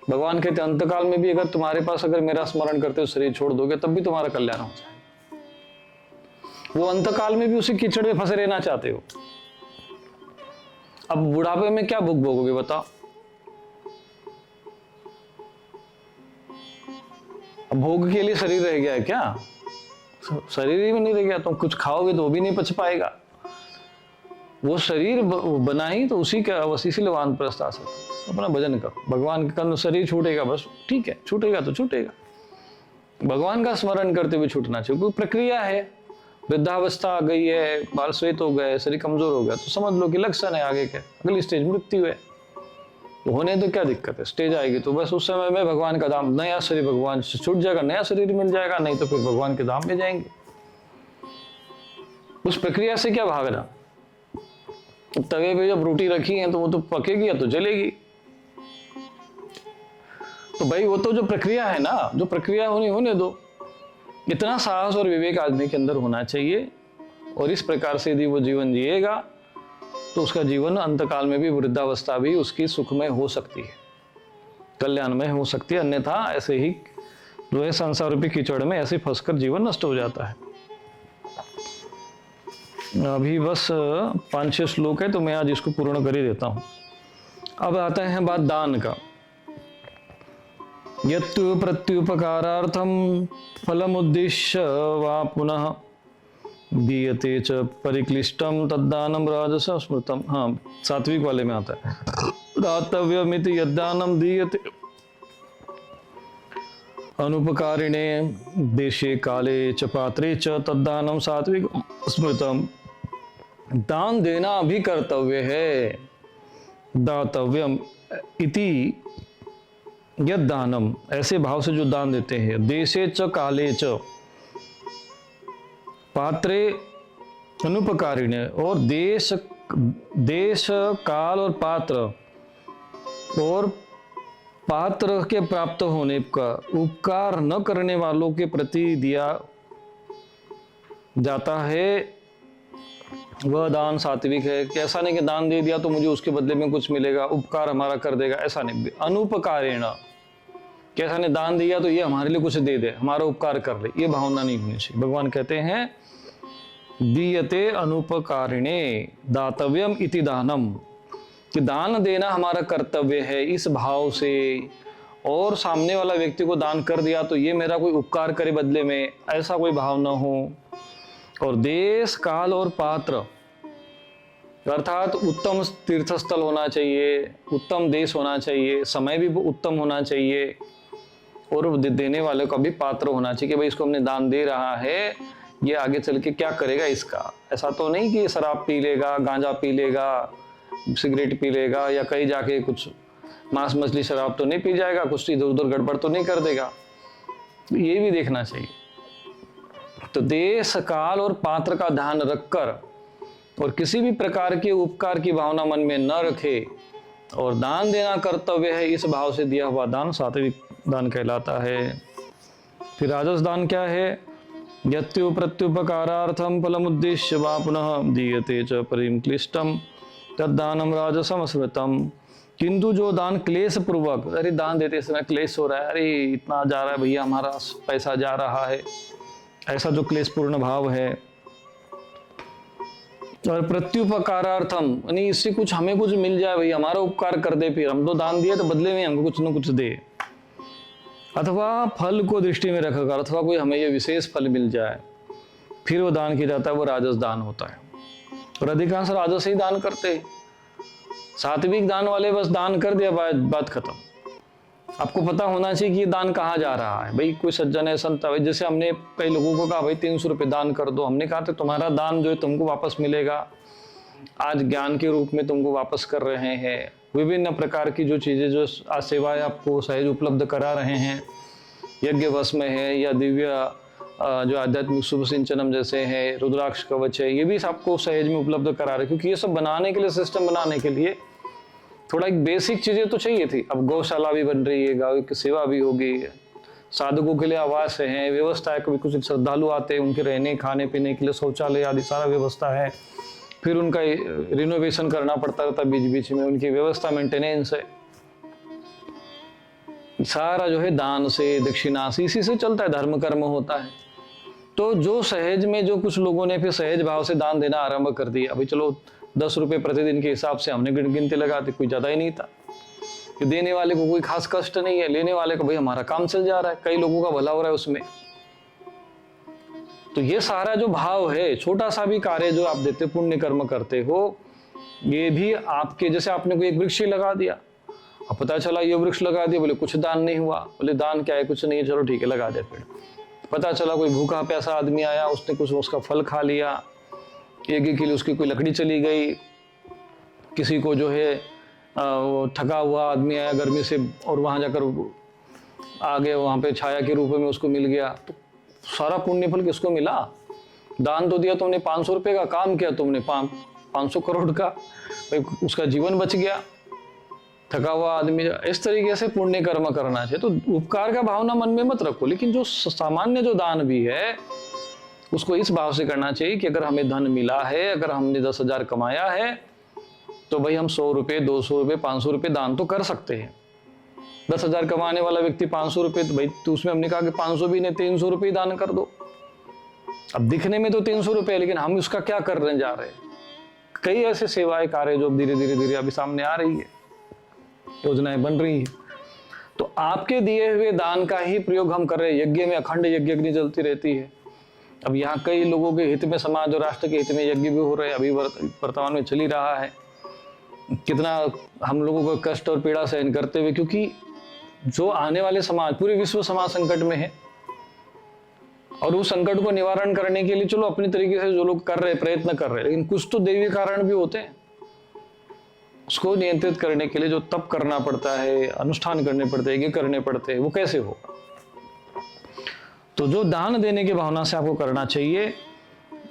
[SPEAKER 1] भगवान कहते अंतकाल में भी अगर तुम्हारे पास अगर मेरा स्मरण करते हो शरीर छोड़ दोगे तब भी तुम्हारा कल्याण हो जाए। वो अंतकाल में भी उसी कीचड़ में फंसे रहना चाहते हो। अब बुढ़ापे में क्या भूख भोगोगे बताओ? अब भोग के लिए शरीर रह गया है क्या? शरीर ही में नहीं रह गया। तुम कुछ खाओगे तो वो भी नहीं पच पाएगा। वो शरीर बना ही तो उसी का बस इसीलिए वानप्रस्थ आश्रम। अपना भजन करो, भगवान का शरीर छूटेगा बस ठीक है, छूटेगा तो छूटेगा। भगवान का स्मरण करते हुए छूटना चाहिए। कोई प्रक्रिया है, वृद्धावस्था आ गई है, बाल श्वेत हो गए, शरीर कमजोर हो गया तो समझ लो कि लक्षण है आगे के, अगली स्टेज मृत्यु है। तो होने तो क्या दिक्कत है, स्टेज आएगी तो बस उस समय में भगवान का धाम, नया शरीर भगवान से छूट जाएगा, नया शरीर मिल जाएगा, नहीं तो फिर भगवान के धाम में जाएंगे। उस प्रक्रिया से क्या भागना। तवे पे जब रोटी रखी है तो वो तो पकेगी या तो जलेगी। तो भाई वो तो जो प्रक्रिया है ना, जो प्रक्रिया होने दो। इतना साहस और विवेक आदमी के अंदर होना चाहिए। और इस प्रकार से यदि वो जीवन जिएगा तो उसका जीवन अंतकाल में भी, वृद्धावस्था भी उसकी सुखमय हो सकती है, कल्याणमय हो सकती है। अन्यथा ऐसे ही जो है संसार रूपी कीचड़ में ऐसे फंसकर जीवन नष्ट हो जाता है। अभी बस 5-6 श्लोक है तो मैं आज इसको पूर्ण कर ही देता हूं। अब आते हैं बात दान का। यत्तु प्रत्युपकारार्थम फलमुद्दिश्य वा पुनः दीयते च परिक्लिष्टम तद्दानम राजसं स्मृतम। हाँ, सात्विक वाले में आता है दातव्यमिति यद्दानम दीयते अनुपकारिणे देशे काले च पात्रे च तद्दानम सात्विक स्मृतम। दान देना भी कर्तव्य है। दातव्यम इति यद दानम, ऐसे भाव से जो दान देते हैं। देशे च काले च पात्रे अनुपकारिणे, और देश काल और पात्र के प्राप्त होने का उपकार न करने वालों के प्रति दिया जाता है वह दान सात्विक है। कैसा नहीं कि दान दे दिया तो मुझे उसके बदले में कुछ मिलेगा, उपकार हमारा कर देगा, ऐसा नहीं। अनुपकारेण, कैसा नहीं दान दिया तो ये हमारे लिए कुछ दे दे, हमारा उपकार कर ले, ये भावना नहीं होनी चाहिए। भगवान कहते हैं दीयते अनुपकारिणे दातव्यम इति दानम, कि दान देना हमारा कर्तव्य है इस भाव से। और सामने वाला व्यक्ति को दान कर दिया तो ये मेरा कोई उपकार करे बदले में, ऐसा कोई भाव न हो। और देश काल और पात्र, अर्थात उत्तम तीर्थस्थल होना चाहिए, उत्तम देश होना चाहिए, समय भी उत्तम होना चाहिए, और देने वाले का भी पात्र होना चाहिए कि भाई इसको हमने दान दे रहा है, ये आगे चल के क्या करेगा इसका। ऐसा तो नहीं कि शराब पी लेगा, गांजा पी लेगा, सिगरेट पी लेगा, या कहीं जाके कुछ मांस मछली शराब तो नहीं पी जाएगा, कुछ इधर उधर गड़बड़ तो नहीं कर देगा। ये भी देखना चाहिए। तो देश काल और पात्र का ध्यान रखकर और किसी भी प्रकार के उपकार की भावना मन में न रखे और दान देना कर्तव्य है, इस भाव से दिया हुआ दान सात्विक दान कहलाता है। फिर राजस दान क्या है? यत्यु प्रत्युपकारार्थम फलमुद्देश्य वा पुनः दीयते च परिम क्लिष्टम तद्दानम राजसम स्मृतम। किंतु जो दान क्लेश पूर्वक, अरे दान देते समय क्लेश हो रहा है, अरे इतना जा रहा है भैया, हमारा पैसा जा रहा है, ऐसा जो क्लेशपूर्ण भाव है। और प्रत्युपकारार्थम यानी इससे कुछ हमें कुछ मिल जाए, भैया हमारा उपकार कर दे, फिर हम तो दान दिए तो बदले में हमको कुछ न कुछ दे, अथवा फल को दृष्टि में रखकर, अथवा कोई हमें ये विशेष फल मिल जाए, फिर वो दान किया जाता है, वो राजस दान होता है। और अधिकांश राजस ही दान करते हैं। सात्विक दान वाले बस दान कर दिया, बात खत्म। आपको पता होना चाहिए कि ये दान कहाँ जा रहा है। भाई कोई सज्जन है, संत है, जैसे हमने कई लोगों को कहा भाई 300 रुपये दान कर दो, हमने कहा था तुम्हारा दान जो है तुमको वापस मिलेगा, आज ज्ञान के रूप में तुमको वापस कर रहे हैं। विभिन्न प्रकार की जो चीज़ें, जो आज सेवाएं आपको सहज उपलब्ध करा रहे हैं, यज्ञ भस्म है या दिव्य जो आध्यात्मिक शुभ सिंचनम जैसे है, रुद्राक्ष कवच है, ये भी आपको सहज में उपलब्ध करा रहे, क्योंकि ये सब बनाने के लिए, सिस्टम बनाने के लिए थोड़ा एक बेसिक चीजें तो चाहिए थी। अब गौशाला भी बन रही है, गाँव की सेवा भी होगी, साधकों के लिए आवास है, व्यवस्था है, कभी कुछ श्रद्धालु आते हैं उनके रहने खाने पीने के लिए शौचालय आदि सारा व्यवस्था है, फिर उनका रिनोवेशन करना पड़ता रहता बीच बीच में, उनकी व्यवस्था मेंटेनेंस है, सारा जो है दान से, दक्षिणा से, इसी से चलता है, धर्म कर्म होता है। तो जो सहज में, जो कुछ लोगों ने फिर सहज भाव से दान देना आरंभ कर दिया, अभी चलो 10 रुपये प्रतिदिन के हिसाब से हमने गिनती लगाते, कोई ज्यादा ही नहीं था, कि देने वाले को कोई खास कष्ट नहीं है, लेने वाले को भाई हमारा काम चल जा रहा है, कई लोगों का भला हो रहा है उसमें। तो ये सारा जो भाव है, छोटा सा भी कार्य जो आप देते, पुण्य कर्म करते हो, ये भी आपके, जैसे आपने कोई एक वृक्ष ही लगा दिया, अब पता चला ये वृक्ष लगा दिया, बोले कुछ दान नहीं हुआ, बोले दान क्या है, कुछ नहीं है, चलो ठीक है लगा दे पेड़। पता चला कोई भूखा प्यासा आदमी आया, उसने कुछ उसका फल खा लिया, एक के लिए उसकी कोई लकड़ी चली गई, किसी को जो है वो थका हुआ आदमी आया गर्मी से और वहाँ जाकर आ गया, वहाँ पे छाया के रूप में उसको मिल गया, तो सारा पुण्य फल किसको मिला? दान तो दिया तुमने 500 रुपये का, काम किया तुमने 500 करोड़ का, भाई उसका जीवन बच गया, थका हुआ आदमी। इस तरीके से पुण्य कर्म करना चाहिए। तो उपकार का भावना मन में मत रखो, लेकिन जो सामान्य जो दान भी है उसको इस भाव से करना चाहिए कि अगर हमें धन मिला है, अगर हमने 10,000 कमाया है, तो भाई हम 100 रुपये, 200 रुपये, 500 रुपये दान तो कर सकते हैं। 10,000 कमाने वाला व्यक्ति 500 रुपये, तो भाई तो उसमें हमने कहा कि 500 भी नहीं, 300 रुपये दान कर दो। अब दिखने में तो 300 रुपये, लेकिन हम उसका क्या करने जा रहे हैं? कई ऐसे सेवाएं कार्य जो धीरे धीरे धीरे अभी सामने आ रही है, योजनाएं बन रही है। तो आपके दिए हुए दान का ही प्रयोग हम कर रहे हैं। यज्ञ में अखंड यज्ञ अग्नि जलती रहती है। अब यहाँ कई लोगों के हित में, समाज और राष्ट्र के हित में यज्ञ भी हो रहे हैं, अभी वर्तमान में चल ही रहा है। कितना हम लोगों को कष्ट और पीड़ा सहन करते हुए, क्योंकि जो आने वाले समाज, पूरे विश्व समाज संकट में है, और उस संकट को निवारण करने के लिए चलो अपनी तरीके से जो लोग कर रहे, प्रयत्न कर रहे हैं, लेकिन कुछ तो दैवीय कारण भी होते हैं। उसको नियंत्रित करने के लिए जो तप करना पड़ता है, अनुष्ठान करने पड़ते हैं, ये करने पड़ते हैं, वो कैसे होगा? तो जो दान देने की भावना से आपको करना चाहिए,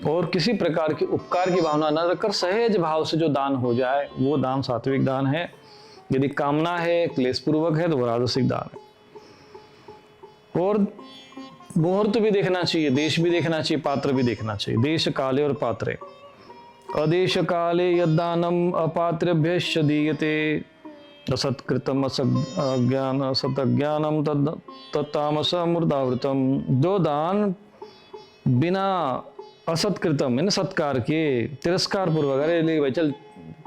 [SPEAKER 1] और किसी प्रकार की उपकार की भावना न रखकर सहज भाव से जो दान हो जाए, वो दान सात्विक दान है। यदि कामना है, क्लेश पूर्वक है, तो वो राजसिक दान है। और मुहूर्त भी देखना चाहिए, देश भी देखना चाहिए, पात्र भी देखना चाहिए। देश काले और पात्रे। अदेश काले यद्दानम अपात्रेभ्यश्च दीयते असत्कृतम असज्ञान असतज्ञानम तत्तामस मूर्धावृतम। जो दान बिना असत्कृतम यानी सत्कार के, तिरस्कार पूर्वक, अरे ले भाई चल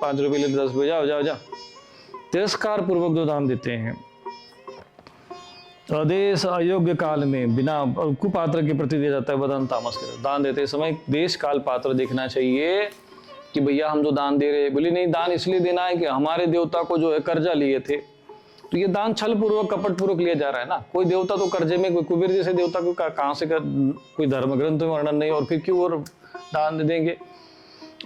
[SPEAKER 1] 5 रुपये ले, 10 रुपये, जाओ जाओ जाओ, तिरस्कार पूर्वक जो दान देते हैं, आदेश अयोग्य काल में बिना कुपात्र के प्रति दिया जाता है, वदन तामस के। दान देते समय देश काल पात्र देखना चाहिए कि भैया हम जो दान दे रहे हैं, बोले नहीं दान इसलिए देना है कि हमारे देवता को जो है कर्जा लिए थे, तो ये दान छल पूर्वक कपट पूर्वक लिया जा रहा है ना। कोई देवता तो कर्जे में, कोई कुबेर जैसे देवता को कहाँ से कोई धर्म ग्रंथ में वर्णन नहीं, और फिर क्यों और दान दे देंगे।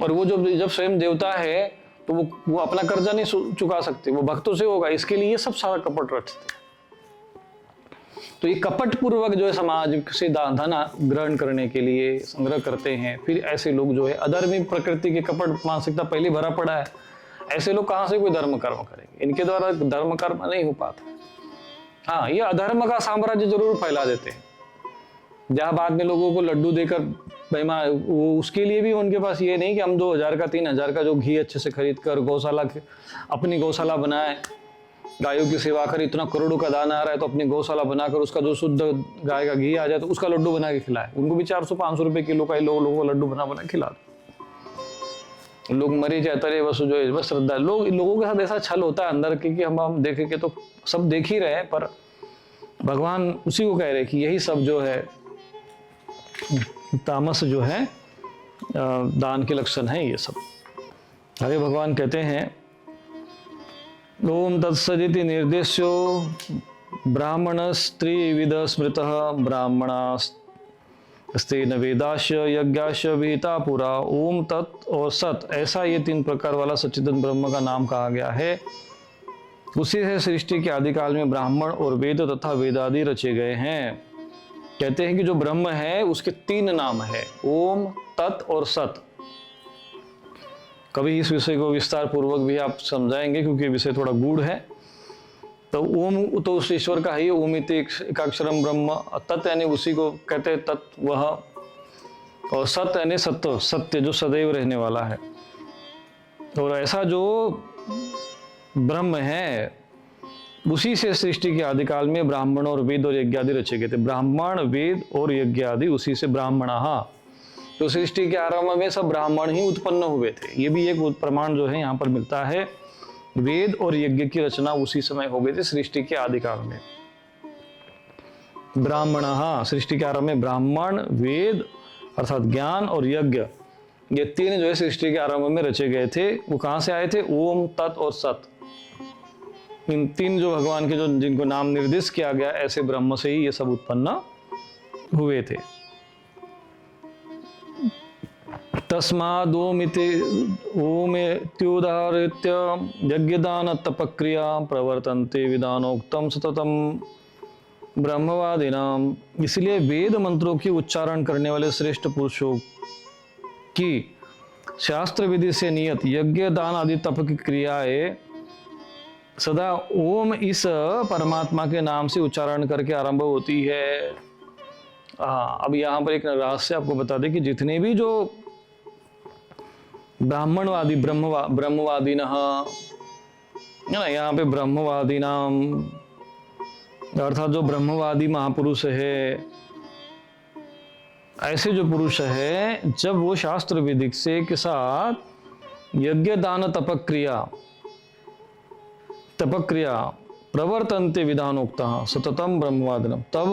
[SPEAKER 1] और वो जब स्वयं देवता है तो वो अपना कर्जा नहीं चुका सकते, वो भक्तों से होगा, इसके लिए ये सब सारा कपट रचते हैं। तो ये कपट पूर्वक जो है समाज से धन ग्रहण करने के लिए संग्रह करते हैं। फिर ऐसे लोग जो है अधर्मी प्रकृति के कपट मानसिकता पहले भरा पड़ा है, ऐसे लोग कहाँ से कोई धर्म कर्म करेंगे, इनके द्वारा धर्म कर्म नहीं हो पाता। हाँ, ये अधर्म का साम्राज्य जरूर फैला देते हैं, जहां बाद में लोगों को लड्डू देकर बेईमान, वो उसके लिए भी उनके पास ये नहीं कि हम 2000 का 3000 का जो घी अच्छे से खरीद कर गौशाला अपनी गौशाला बनाए, गायों की सेवा कर, इतना करोड़ों का दान आ रहा है तो अपनी गौशाला बनाकर उसका जो शुद्ध गाय का घी आ जाए तो उसका लड्डू बना के खिलाए। उनको भी 400-500 रुपए किलो का लोगों को लड्डू बना खिला दो। लोग मरी जाए तरे बस जो है बस श्रद्धा। लोगों के साथ ऐसा छल होता है अंदर की कि हम देखेंगे तो सब देख ही रहे हैं, पर भगवान उसी को कह रहे कि यही सब जो है तामस जो है दान के लक्षण है ये सब। आगे भगवान कहते हैं ओम तत्सदिति निर्देश्यो ब्राह्मणस्त्रिविध स्मृतः ब्राह्मणास्तेन वेदाश्च यज्ञाश्च विहिता पुरा। ओम तत् और सत, ऐसा ये 3 प्रकार वाला सच्चिदानंद ब्रह्म का नाम कहा गया है। उसी से सृष्टि के आदिकाल में ब्राह्मण और वेद तथा वेदादि रचे गए हैं। कहते हैं कि जो ब्रह्म है उसके 3 नाम है, ओम, तत् और सत। कभी इस विषय को विस्तार पूर्वक भी आप समझाएंगे क्योंकि विषय थोड़ा गूढ़ है। तो ओम तो उस ईश्वर का ही, ओम इति एकाक्षरम ब्रह्म, तत् यानी उसी को कहते हैं तत् वह, और सत यानी सत्य, सत्य जो सदैव रहने वाला है। और ऐसा जो ब्रह्म है उसी से सृष्टि के आदिकाल में ब्राह्मण और वेद और यज्ञ आदि रचे गए थे। ब्राह्मण, वेद और यज्ञ आदि उसी से ब्राह्मण, तो सृष्टि के आरंभ में सब ब्राह्मण ही उत्पन्न हुए थे। ये भी एक प्रमाण जो है यहाँ पर मिलता है। वेद और यज्ञ की रचना उसी समय हो गई थी सृष्टि के आदिकाल में। ब्राह्मण, सृष्टि के आरंभ में ब्राह्मण, वेद अर्थात ज्ञान और यज्ञ, ये 3 जो है सृष्टि के आरंभ में रचे गए थे। वो कहाँ से आए थे? ओम, तत् और सत। इन 3 जो भगवान के जो जिनको नाम निर्दिष्ट किया गया, ऐसे ब्रह्म से ही ये सब उत्पन्न हुए थे। तस्मादोमित्युदाहृत्य यज्ञदान तपक्रिया प्रवर्तन्ते विधानोक्तम सततम ब्रह्मवादिनाम। इसलिए वेद मंत्रों की उच्चारण करने वाले श्रेष्ठ पुरुषों की शास्त्र विधि से नियत यज्ञ दान आदि तप की क्रियाएं सदा ओम इस परमात्मा के नाम से उच्चारण करके आरंभ होती है। अब यहाँ पर एक रहस्य आपको बता दें कि जितने भी जो ब्राह्मणवादी ब्रह्मवादी न है ना, यहाँ पे ब्रह्मवादी नाम अर्थात जो ब्रह्मवादी महापुरुष है, ऐसे जो पुरुष है, जब वो शास्त्र विधिक से के साथ यज्ञ दान तपक्रिया प्रवर्तन्ते विधानोक्ता सततम ब्रह्मवादिनम, तब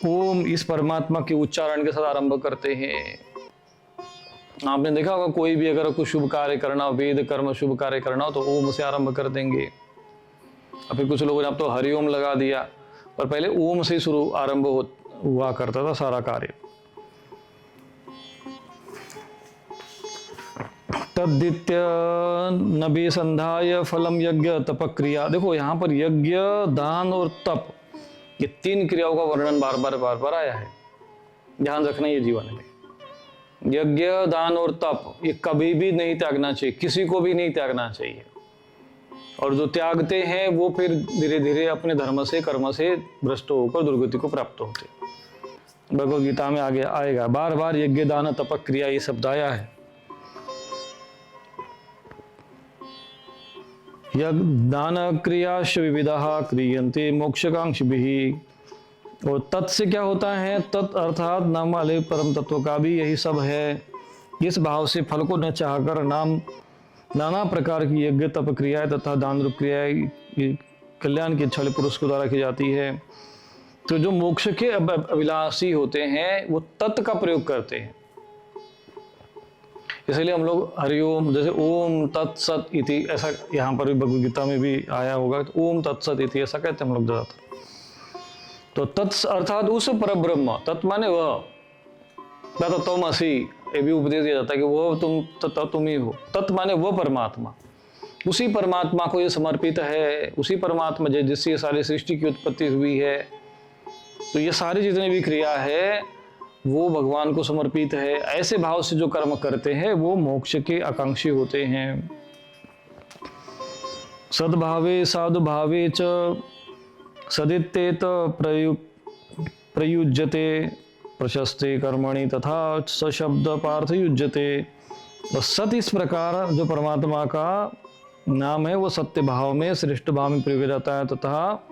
[SPEAKER 1] ओम इस परमात्मा के उच्चारण के साथ आरंभ करते हैं। आपने देखा होगा कोई भी अगर कुछ शुभ कार्य करना हो, वेद कर्म शुभ कार्य करना हो, तो ओम से आरंभ कर देंगे। और फिर कुछ लोगों ने अब तो हरिओम लगा दिया, पर पहले ओम से शुरू आरंभ हुआ करता था सारा कार्य। तद्दित्य नभिसंधाय फलम यज्ञ तपक्रिया। देखो यहाँ पर यज्ञ, दान और तप, ये 3 क्रियाओं का वर्णन बार बार आया है। ध्यान रखना ये जीवन में यज्ञ, दान और तप ये कभी भी नहीं त्यागना चाहिए, किसी को भी नहीं त्यागना चाहिए। और जो त्यागते हैं वो फिर धीरे धीरे अपने धर्म से कर्म से भ्रष्ट होकर दुर्गति को प्राप्त होते। भगवद गीता में आगे आएगा, बार बार यज्ञ दान तप क्रिया ये शब्द आया है। दान क्रियाश विविधा क्रियन्ते मोक्षकांक्षिभिः। और तत् से क्या होता है? तत् अर्थात नाम वाले परम तत्व का भी यही सब है। इस भाव से फल को न चाहकर नाना प्रकार की यज्ञ तप क्रियाएं तथा दान रूप क्रियाएं कल्याण के छल पुरुष के द्वारा की जाती है। तो जो मोक्ष के अभिलाषी होते हैं वो तत् का प्रयोग करते हैं। इसलिए हम लोग हरिओम, जैसे ओम तत्सत इति, ऐसा यहाँ पर भी भगवद गीता में भी आया होगा, तो ओम तत्सत इति ऐसा कहते हैं हम लोग ज्यादातर। तो तत्स अर्थात उस परब्रह्म, तत् माने वह, तत्त्वमसि, ये भी उपदेश दिया जाता है कि वो तुम ही हो। तत् माने वो परमात्मा, उसी परमात्मा को ये समर्पित है, उसी परमात्मा जिससे ये सारी सृष्टि की उत्पत्ति हुई है। तो ये सारी जितनी भी क्रिया है वो भगवान को समर्पित है। ऐसे भाव से जो कर्म करते हैं वो मोक्ष के आकांक्षी होते हैं। सद्भावे साधुभावे च सदित्येत प्रयुज्यते प्रशस्ते कर्मणि तथा सशब्द पार्थ युज्यते। तो सत इस प्रकार जो परमात्मा का नाम है वो सत्य भाव में, श्रेष्ठ भाव में प्रयोग जाता है। तथा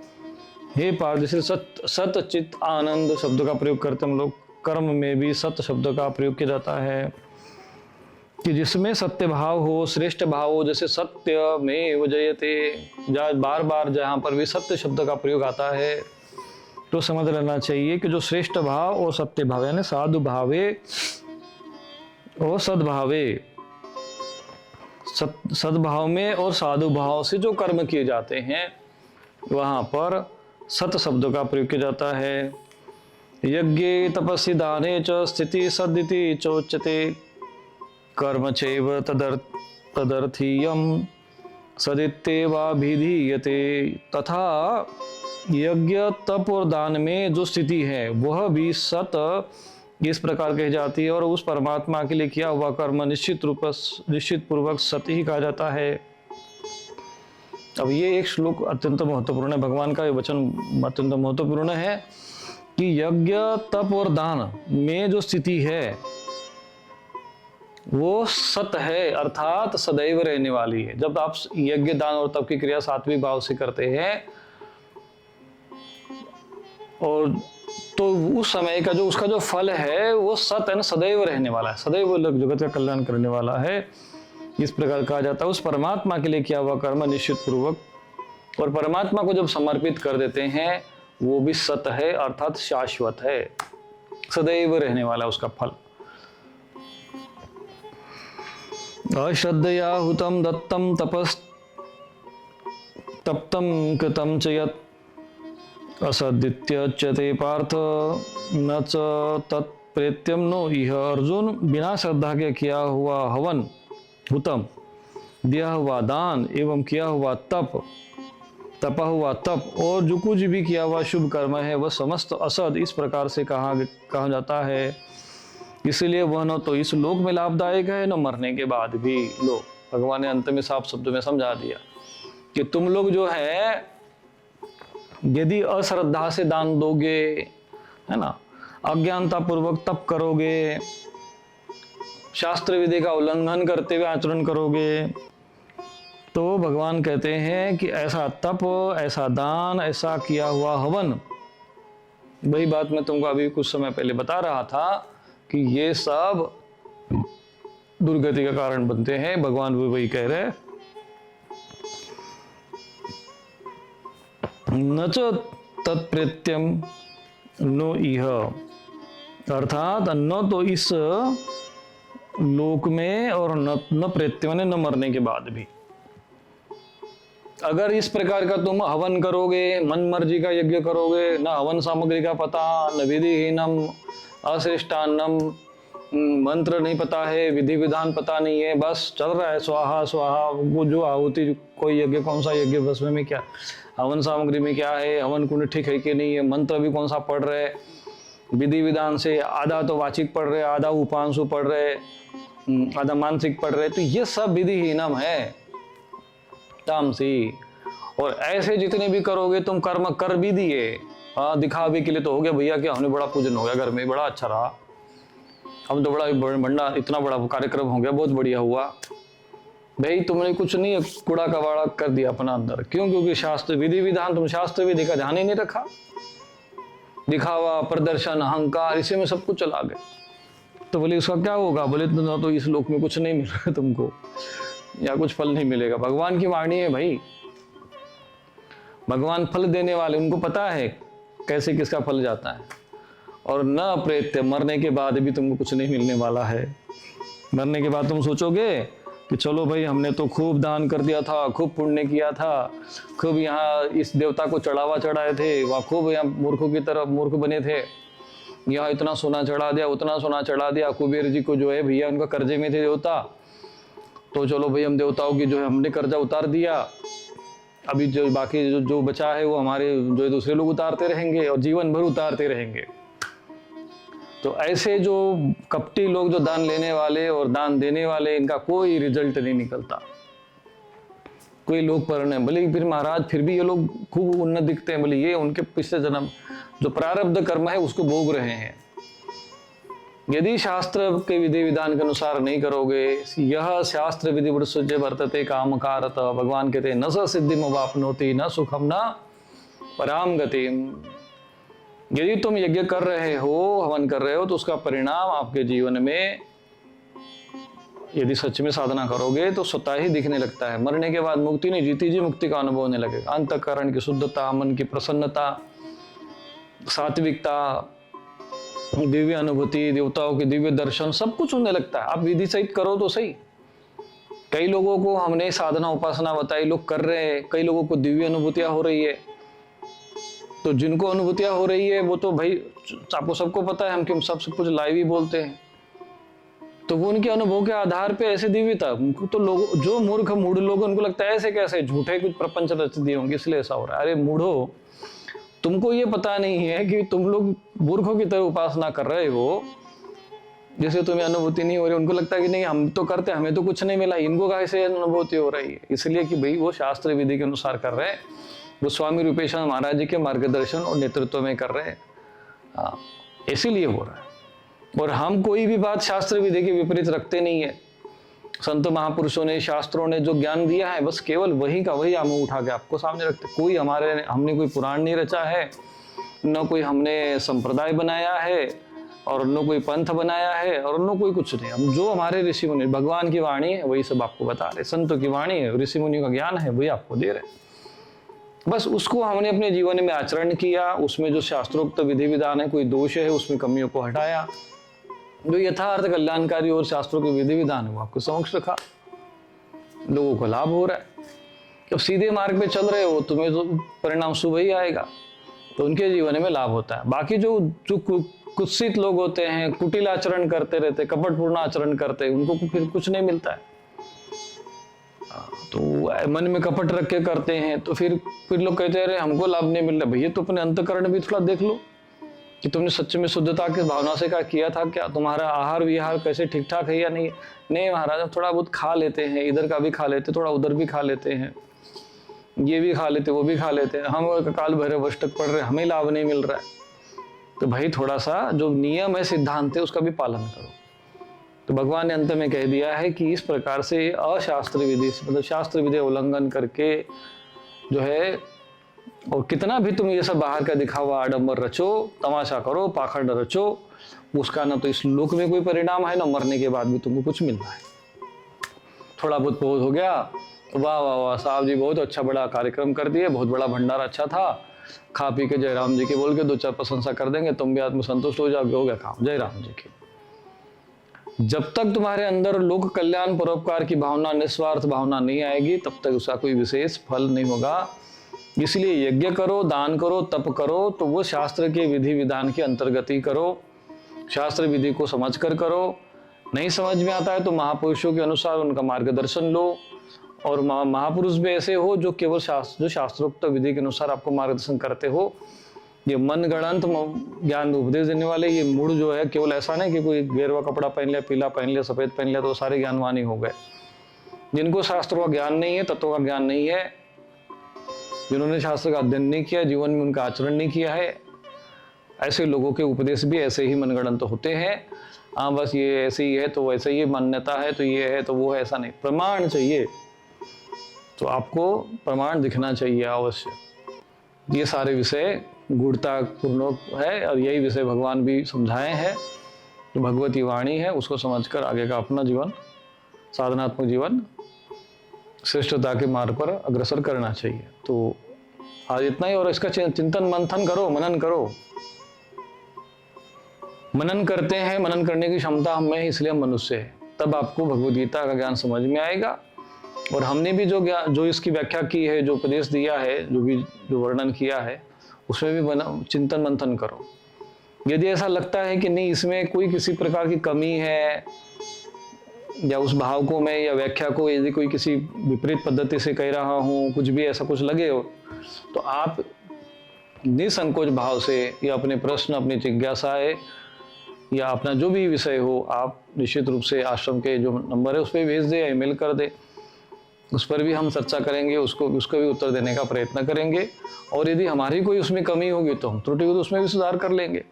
[SPEAKER 1] हे पार्थ, जैसे सत चित आनंद शब्द का प्रयोग करते हम लोग, कर्म में भी सत्य शब्द का प्रयोग किया जाता है कि जिसमें सत्य भाव हो, श्रेष्ठ भाव हो। जैसे सत्य में वो जयते, बार बार जहाँ पर भी सत्य शब्द का प्रयोग आता है तो समझ लेना चाहिए कि जो श्रेष्ठ भाव और सत्य भाव यानी साधु भावे और सद्भावे, सद्भाव में और साधु भाव से जो कर्म किए जाते हैं वहाँ पर सत शब्द का प्रयोग किया जाता है। यज्ञे तपस्वी दाने च स्थिति सदिति चोच्यते कर्म चैव तदर्थीयम सदित्येवाभिधीयते। तथा यज्ञ तप और दान में जो स्थिति है वह भी सत इस प्रकार कही जाती है, और उस परमात्मा के लिए किया हुआ कर्म निश्चित पूर्वक सत ही कहा जाता है। अब ये एक श्लोक अत्यंत महत्वपूर्ण है, भगवान का ये वचन अत्यंत महत्वपूर्ण है कि यज्ञ तप और दान में जो स्थिति है वो सत है, अर्थात सदैव रहने वाली है। जब आप यज्ञ दान और तप की क्रिया सात्विक भाव से करते हैं और तो उस समय का जो उसका जो फल है वो सत है ना, सदैव रहने वाला है, सदैव जगत का कल्याण करने वाला है। इस प्रकार कहा जाता है उस परमात्मा के लिए किया हुआ कर्म निश्चित पूर्वक, और परमात्मा को जब समर्पित कर देते हैं वो भी सत है, अर्थात शाश्वत है, सदैव रहने वाला उसका फल। अश्रद्धया हुतम दत्तम तप्तम कृतम च यत् असदित्यच्यते पार्थ न च तत्प्रेत्यम नो इह। अर्जुन, बिना श्रद्धा के किया हुआ हवन, हुतम दिया हुआ दान एवं किया हुआ तपा हुआ तप और जो कुछ भी किया हुआ शुभ कर्म है वह समस्त असद इस प्रकार से कहा जाता है। इसलिए वह न तो इस लोक में लाभदायक है न मरने के बाद भी। लो, भगवान ने अंत में साफ शब्दों में समझा दिया कि तुम लोग जो है यदि अश्रद्धा से दान दोगे, है ना, अज्ञानता पूर्वक तप करोगे, शास्त्र विधि का उल्लंघन करते हुए आचरण करोगे, तो भगवान कहते हैं कि ऐसा तप, ऐसा दान, ऐसा किया हुआ हवन, वही बात मैं तुमको अभी कुछ समय पहले बता रहा था कि ये सब दुर्गति का कारण बनते हैं। भगवान भी वही कह रहे, न च तत्प्रेत्यम नो इह, अर्थात न तो इस लोक में और न प्रेत्य न मरने के बाद भी। अगर इस प्रकार का तुम हवन करोगे, मन मर्जी का यज्ञ करोगे, न हवन सामग्री का पता, न विधिहीनम अश्रेष्टान्नम, मंत्र नहीं पता है, विधि विधान पता नहीं है, बस चल रहा है स्वाहा स्वाहा, वो जो आहुति, कोई यज्ञ, कौन सा यज्ञ, बस में क्या हवन सामग्री में क्या है, हवन कुंड ठीक है कि नहीं है, मंत्र भी कौन सा पढ़ रहे, विधि विधान से आधा तो वाचिक पढ़ रहे, आधा उपांशु पढ़ रहे, आधा मानसिक पढ़ रहे, तो ये सब विधिहीनम है, तामसी। और ऐसे जितने भी करोगे तुम कर्म कर भी दिए, हाँ, दिखावे के लिए तो हो गया भैया कि हमने बड़ा पूजन हो गया, घर में बड़ा अच्छा रहा, हम तो बड़ा इतना बड़ा कार्यक्रम हो गया, बहुत बढ़िया हुआ। भाई तुमने कुछ नहीं कूड़ा कबाड़ा कर दिया अपना अंदर। क्यों? क्योंकि शास्त्र विधि विधान, तुम शास्त्र विधि का ध्यान ही नहीं रखा, दिखावा, प्रदर्शन, अहंकार, इसी में सब कुछ चला गए। तो बोले उसका क्या होगा? बोले तो इस लोक में कुछ नहीं मिल रहा तुमको, या कुछ फल नहीं मिलेगा। भगवान की वाणी है भाई, भगवान फल देने वाले, उनको पता है कैसे किसका फल जाता है। और न प्रेत्य, मरने के बाद भी तुमको कुछ नहीं मिलने वाला है। मरने के बाद तुम सोचोगे कि चलो भाई हमने तो खूब दान कर दिया था, खूब पुण्य किया था, खूब यहाँ इस देवता को चढ़ावा चढ़ाए थे, वहाँ खूब यहाँ मूर्खों की तरफ मूर्ख बने थे, यहाँ इतना सोना चढ़ा दिया, उतना सोना चढ़ा दिया। कुबेर जी को जो है भैया उनका कर्जे में थे देवता, तो चलो भाई हम देवताओं की जो है हमने कर्जा उतार दिया, अभी जो बाकी जो बचा है वो हमारे जो है दूसरे लोग उतारते रहेंगे और जीवन भर उतारते रहेंगे। तो ऐसे जो कपटी लोग, जो दान लेने वाले और दान देने वाले, इनका कोई रिजल्ट नहीं निकलता, कोई लोग परिणाम। भले फिर महाराज फिर भी ये लोग खूब उन्नत दिखते हैं, भले ये उनके पिछले जन्म जो प्रारब्ध कर्म है उसको भोग रहे हैं। यदि शास्त्र के विधि विधान के अनुसार नहीं करोगे, यह शास्त्र विधि वृत्सुज्य वर्तते काम कारत, भगवान कहते हैं न स सिद्धिम वाप्नोति न सुखम न पराम गतिम। यदि तुम यज्ञ कर रहे हो, हवन कर रहे हो, तो उसका परिणाम आपके जीवन में यदि सच में साधना करोगे तो स्वतः ही दिखने लगता है। मरने के बाद मुक्ति नहीं, जीती जी मुक्ति का अनुभव होने लगेगा। अंतःकरण की शुद्धता, मन की प्रसन्नता, सात्विकता, दिव्य अनुभूति, देवताओं के दिव्य दर्शन, सब कुछ होने लगता है। आप विधि सहित करो तो सही। कई लोगों को हमने साधना उपासना बताई, लोग कर रहे हैं, कई लोगों को दिव्य अनुभूतियां हो रही है। तो जिनको अनुभूतियां हो रही है वो तो भाई आपको सबको पता है, हम सब कुछ लाइव ही बोलते हैं, तो वो उनके अनुभव के आधार पे ऐसे दिव्यता। उनको तो लोग जो मूर्ख मूढ़ लोग, उनको लगता है ऐसे कैसे झूठे कुछ प्रपंच रच दिए होंगे इसलिए ऐसा हो रहा है। अरे मूढ़ो, तुमको ये पता नहीं है कि तुम लोग मूर्खों की तरह उपासना कर रहे हो, जैसे तुम्हें अनुभूति नहीं हो रही। उनको लगता है कि नहीं हम तो करते, हमें तो कुछ नहीं मिला, इनको कैसे अनुभूति हो रही है। इसलिए कि भाई वो शास्त्र विधि के अनुसार कर रहे हैं, वो स्वामी रूपेशानंद महाराज जी के मार्गदर्शन और नेतृत्व में कर रहे हैं, इसीलिए हो रहा है। और हम कोई भी बात शास्त्र विधि के विपरीत रखते नहीं है। संत महापुरुषों ने, शास्त्रों ने जो ज्ञान दिया है, बस केवल वही का वही हम उठा के आपको सामने रखते। कोई हमने कोई पुराण नहीं रचा है, न कोई हमने संप्रदाय बनाया है, और न कोई पंथ बनाया है, और न कोई कुछ नहीं। हम जो हमारे ऋषि मुनि, भगवान की वाणी है वही सब आपको बता रहे, संतों की वाणी है, ऋषि मुनि का ज्ञान है वही आपको दे रहे। बस उसको हमने अपने जीवन में आचरण किया, उसमें जो शास्त्रोक्त विधि विधान है, कोई दोष है उसमें कमियों को हटाया, जो यथार्थ कल्याणकारी और शास्त्रों के विधि विधान है वो आपको समक्ष रखा, लोगों को लाभ हो रहा है। जब सीधे मार्ग पे चल रहे हो तुम्हें तो परिणाम शुभ ही आएगा, तो उनके जीवन में लाभ होता है। बाकी जो कुत्सित लोग होते हैं, कुटिल आचरण करते रहते, कपटपूर्ण आचरण करते, उनको फिर कुछ नहीं मिलता है। तो मन में कपट रख के करते हैं, तो फिर लोग कहते हैं अरे हमको लाभ नहीं मिल रहा। भैया तो अपने अंतःकरण भी थोड़ा देख लो कि तुमने सच में शुद्धता की भावना से क्या किया था, क्या तुम्हारा आहार विहार कैसे ठीक ठाक है या नहीं। नहीं महाराज, थोड़ा बहुत खा लेते हैं, इधर का भी खा लेते, थोड़ा उधर भी खा लेते हैं, ये भी खा लेते, वो भी खा लेते हैं, हम काल भैरव अष्टक पढ़ रहे, हमें लाभ नहीं मिल रहा है। तो भाई थोड़ा सा जो नियम है, सिद्धांत है, उसका भी पालन करो। तो भगवान ने अंत में कह दिया है कि इस प्रकार से अशास्त्र विधि, मतलब शास्त्र विधि उल्लंघन करके जो है, और कितना भी तुम ये सब बाहर का दिखावा आडंबर रचो, तमाशा करो, पाखंड रचो, उसका ना तो इस लोक में कोई परिणाम है, ना मरने के बाद भी तुमको कुछ मिलना है। थोड़ा बहुत बहुत हो गया, वाह वाह वाह साहब जी बहुत अच्छा बड़ा कार्यक्रम कर दिए, बहुत बड़ा भंडारा अच्छा था, खा पी के जय राम जी के बोल के दो चार प्रशंसा कर देंगे, तुम भी आत्मसंतुष्ट हो जाओगे, हो गया काम, जय राम जी की। जब तक तुम्हारे अंदर लोक कल्याण परोपकार की भावना, निस्वार्थ भावना नहीं आएगी, तब तक उसका कोई विशेष फल नहीं होगा। इसलिए यज्ञ करो, दान करो, तप करो, तो वो शास्त्र के विधि विधान के अंतर्गत ही करो, शास्त्र विधि को समझ कर करो। नहीं समझ में आता है तो महापुरुषों के अनुसार उनका मार्गदर्शन लो, और महापुरुष भी ऐसे हो जो केवल जो शास्त्रोक्त विधि के अनुसार आपको मार्गदर्शन करते हो। ये मन गणंत ज्ञान उपदेश देने वाले ये मूड जो है, केवल ऐसा नहीं कि कोई गेरुआ कपड़ा पहन लिया, पीला पहन लिया, सफेद पहन लिया तो सारे ज्ञानवान ही हो गए। जिनको शास्त्रों का ज्ञान नहीं है, तत्वों का ज्ञान नहीं है, जिन्होंने शास्त्र का अध्ययन नहीं किया, जीवन में उनका आचरण नहीं किया है, ऐसे लोगों के उपदेश भी ऐसे ही मनगढ़ंत होते हैं। हाँ बस ये ऐसे ही है तो वैसे ही, मान्यता है तो ये है तो वो है, ऐसा नहीं। प्रमाण चाहिए, तो आपको प्रमाण दिखना चाहिए अवश्य। ये सारे विषय गूढ़तापूर्ण है, और यही विषय भगवान भी समझाए हैं। जो भगवती वाणी है उसको समझकर आगे का अपना जीवन, साधनात्मक जीवन श्रेष्ठता के मार्ग पर अग्रसर करना चाहिए। तो आज इतना ही, और इसका चिंतन मंथन करो, मनन करो। मनन करते हैं, मनन करने की क्षमता हमें है, इसलिए हम मनुष्य है। तब आपको भगवद गीता का ज्ञान समझ में आएगा। और हमने भी जो इसकी व्याख्या की है, जो उपदेश दिया है, जो वर्णन किया है, उसमें भी चिंतन मंथन करो। यदि ऐसा लगता है कि नहीं, इसमें कोई किसी प्रकार की कमी है, या उस भाव को मैं या व्याख्या को यदि कोई किसी विपरीत पद्धति से कह रहा हूँ, कुछ भी ऐसा कुछ लगे हो, तो आप निसंकोच भाव से या अपने प्रश्न, अपनी जिज्ञासाएं या अपना जो भी विषय हो, आप निश्चित रूप से आश्रम के जो नंबर है उस पर भेज दे या ईमेल कर दे। उस पर भी हम चर्चा करेंगे, उसको भी उत्तर देने का प्रयत्न करेंगे। और यदि हमारी कोई उसमें कमी होगी तो हम त्रुटि हो तो उसमें भी सुधार कर लेंगे।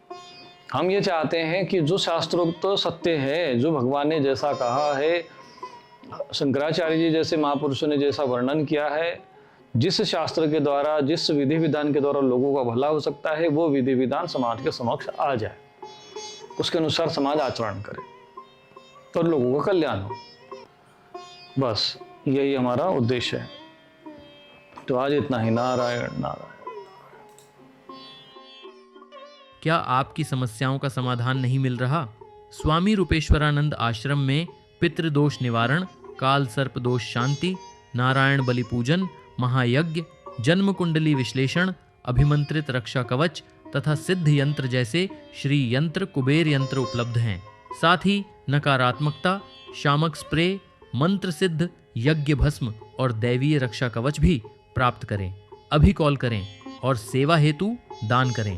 [SPEAKER 1] हम ये चाहते हैं कि जो शास्त्रोक्त तो सत्य है, जो भगवान ने जैसा कहा है, शंकराचार्य जी जैसे महापुरुषों ने जैसा वर्णन किया है, जिस शास्त्र के द्वारा, जिस विधि विधान के द्वारा लोगों का भला हो सकता है, वो विधि विधान समाज के समक्ष आ जाए, उसके अनुसार समाज आचरण करे और लोगों का कल्याण हो। बस यही हमारा उद्देश्य है। तो आज इतना ही। नारायण नारायण।
[SPEAKER 2] क्या आपकी समस्याओं का समाधान नहीं मिल रहा? स्वामी रूपेश्वरानंद आश्रम में पितृदोष निवारण, काल सर्प दोष शांति, नारायण बलि पूजन, महायज्ञ, जन्म कुंडली विश्लेषण, अभिमंत्रित रक्षा कवच तथा सिद्ध यंत्र जैसे श्री यंत्र, कुबेर यंत्र उपलब्ध हैं। साथ ही नकारात्मकता, शामक स्प्रे, मंत्र सिद्ध यज्ञ भस्म और दैवीय रक्षा कवच भी प्राप्त करें। अभी कॉल करें और सेवा हेतु दान करें।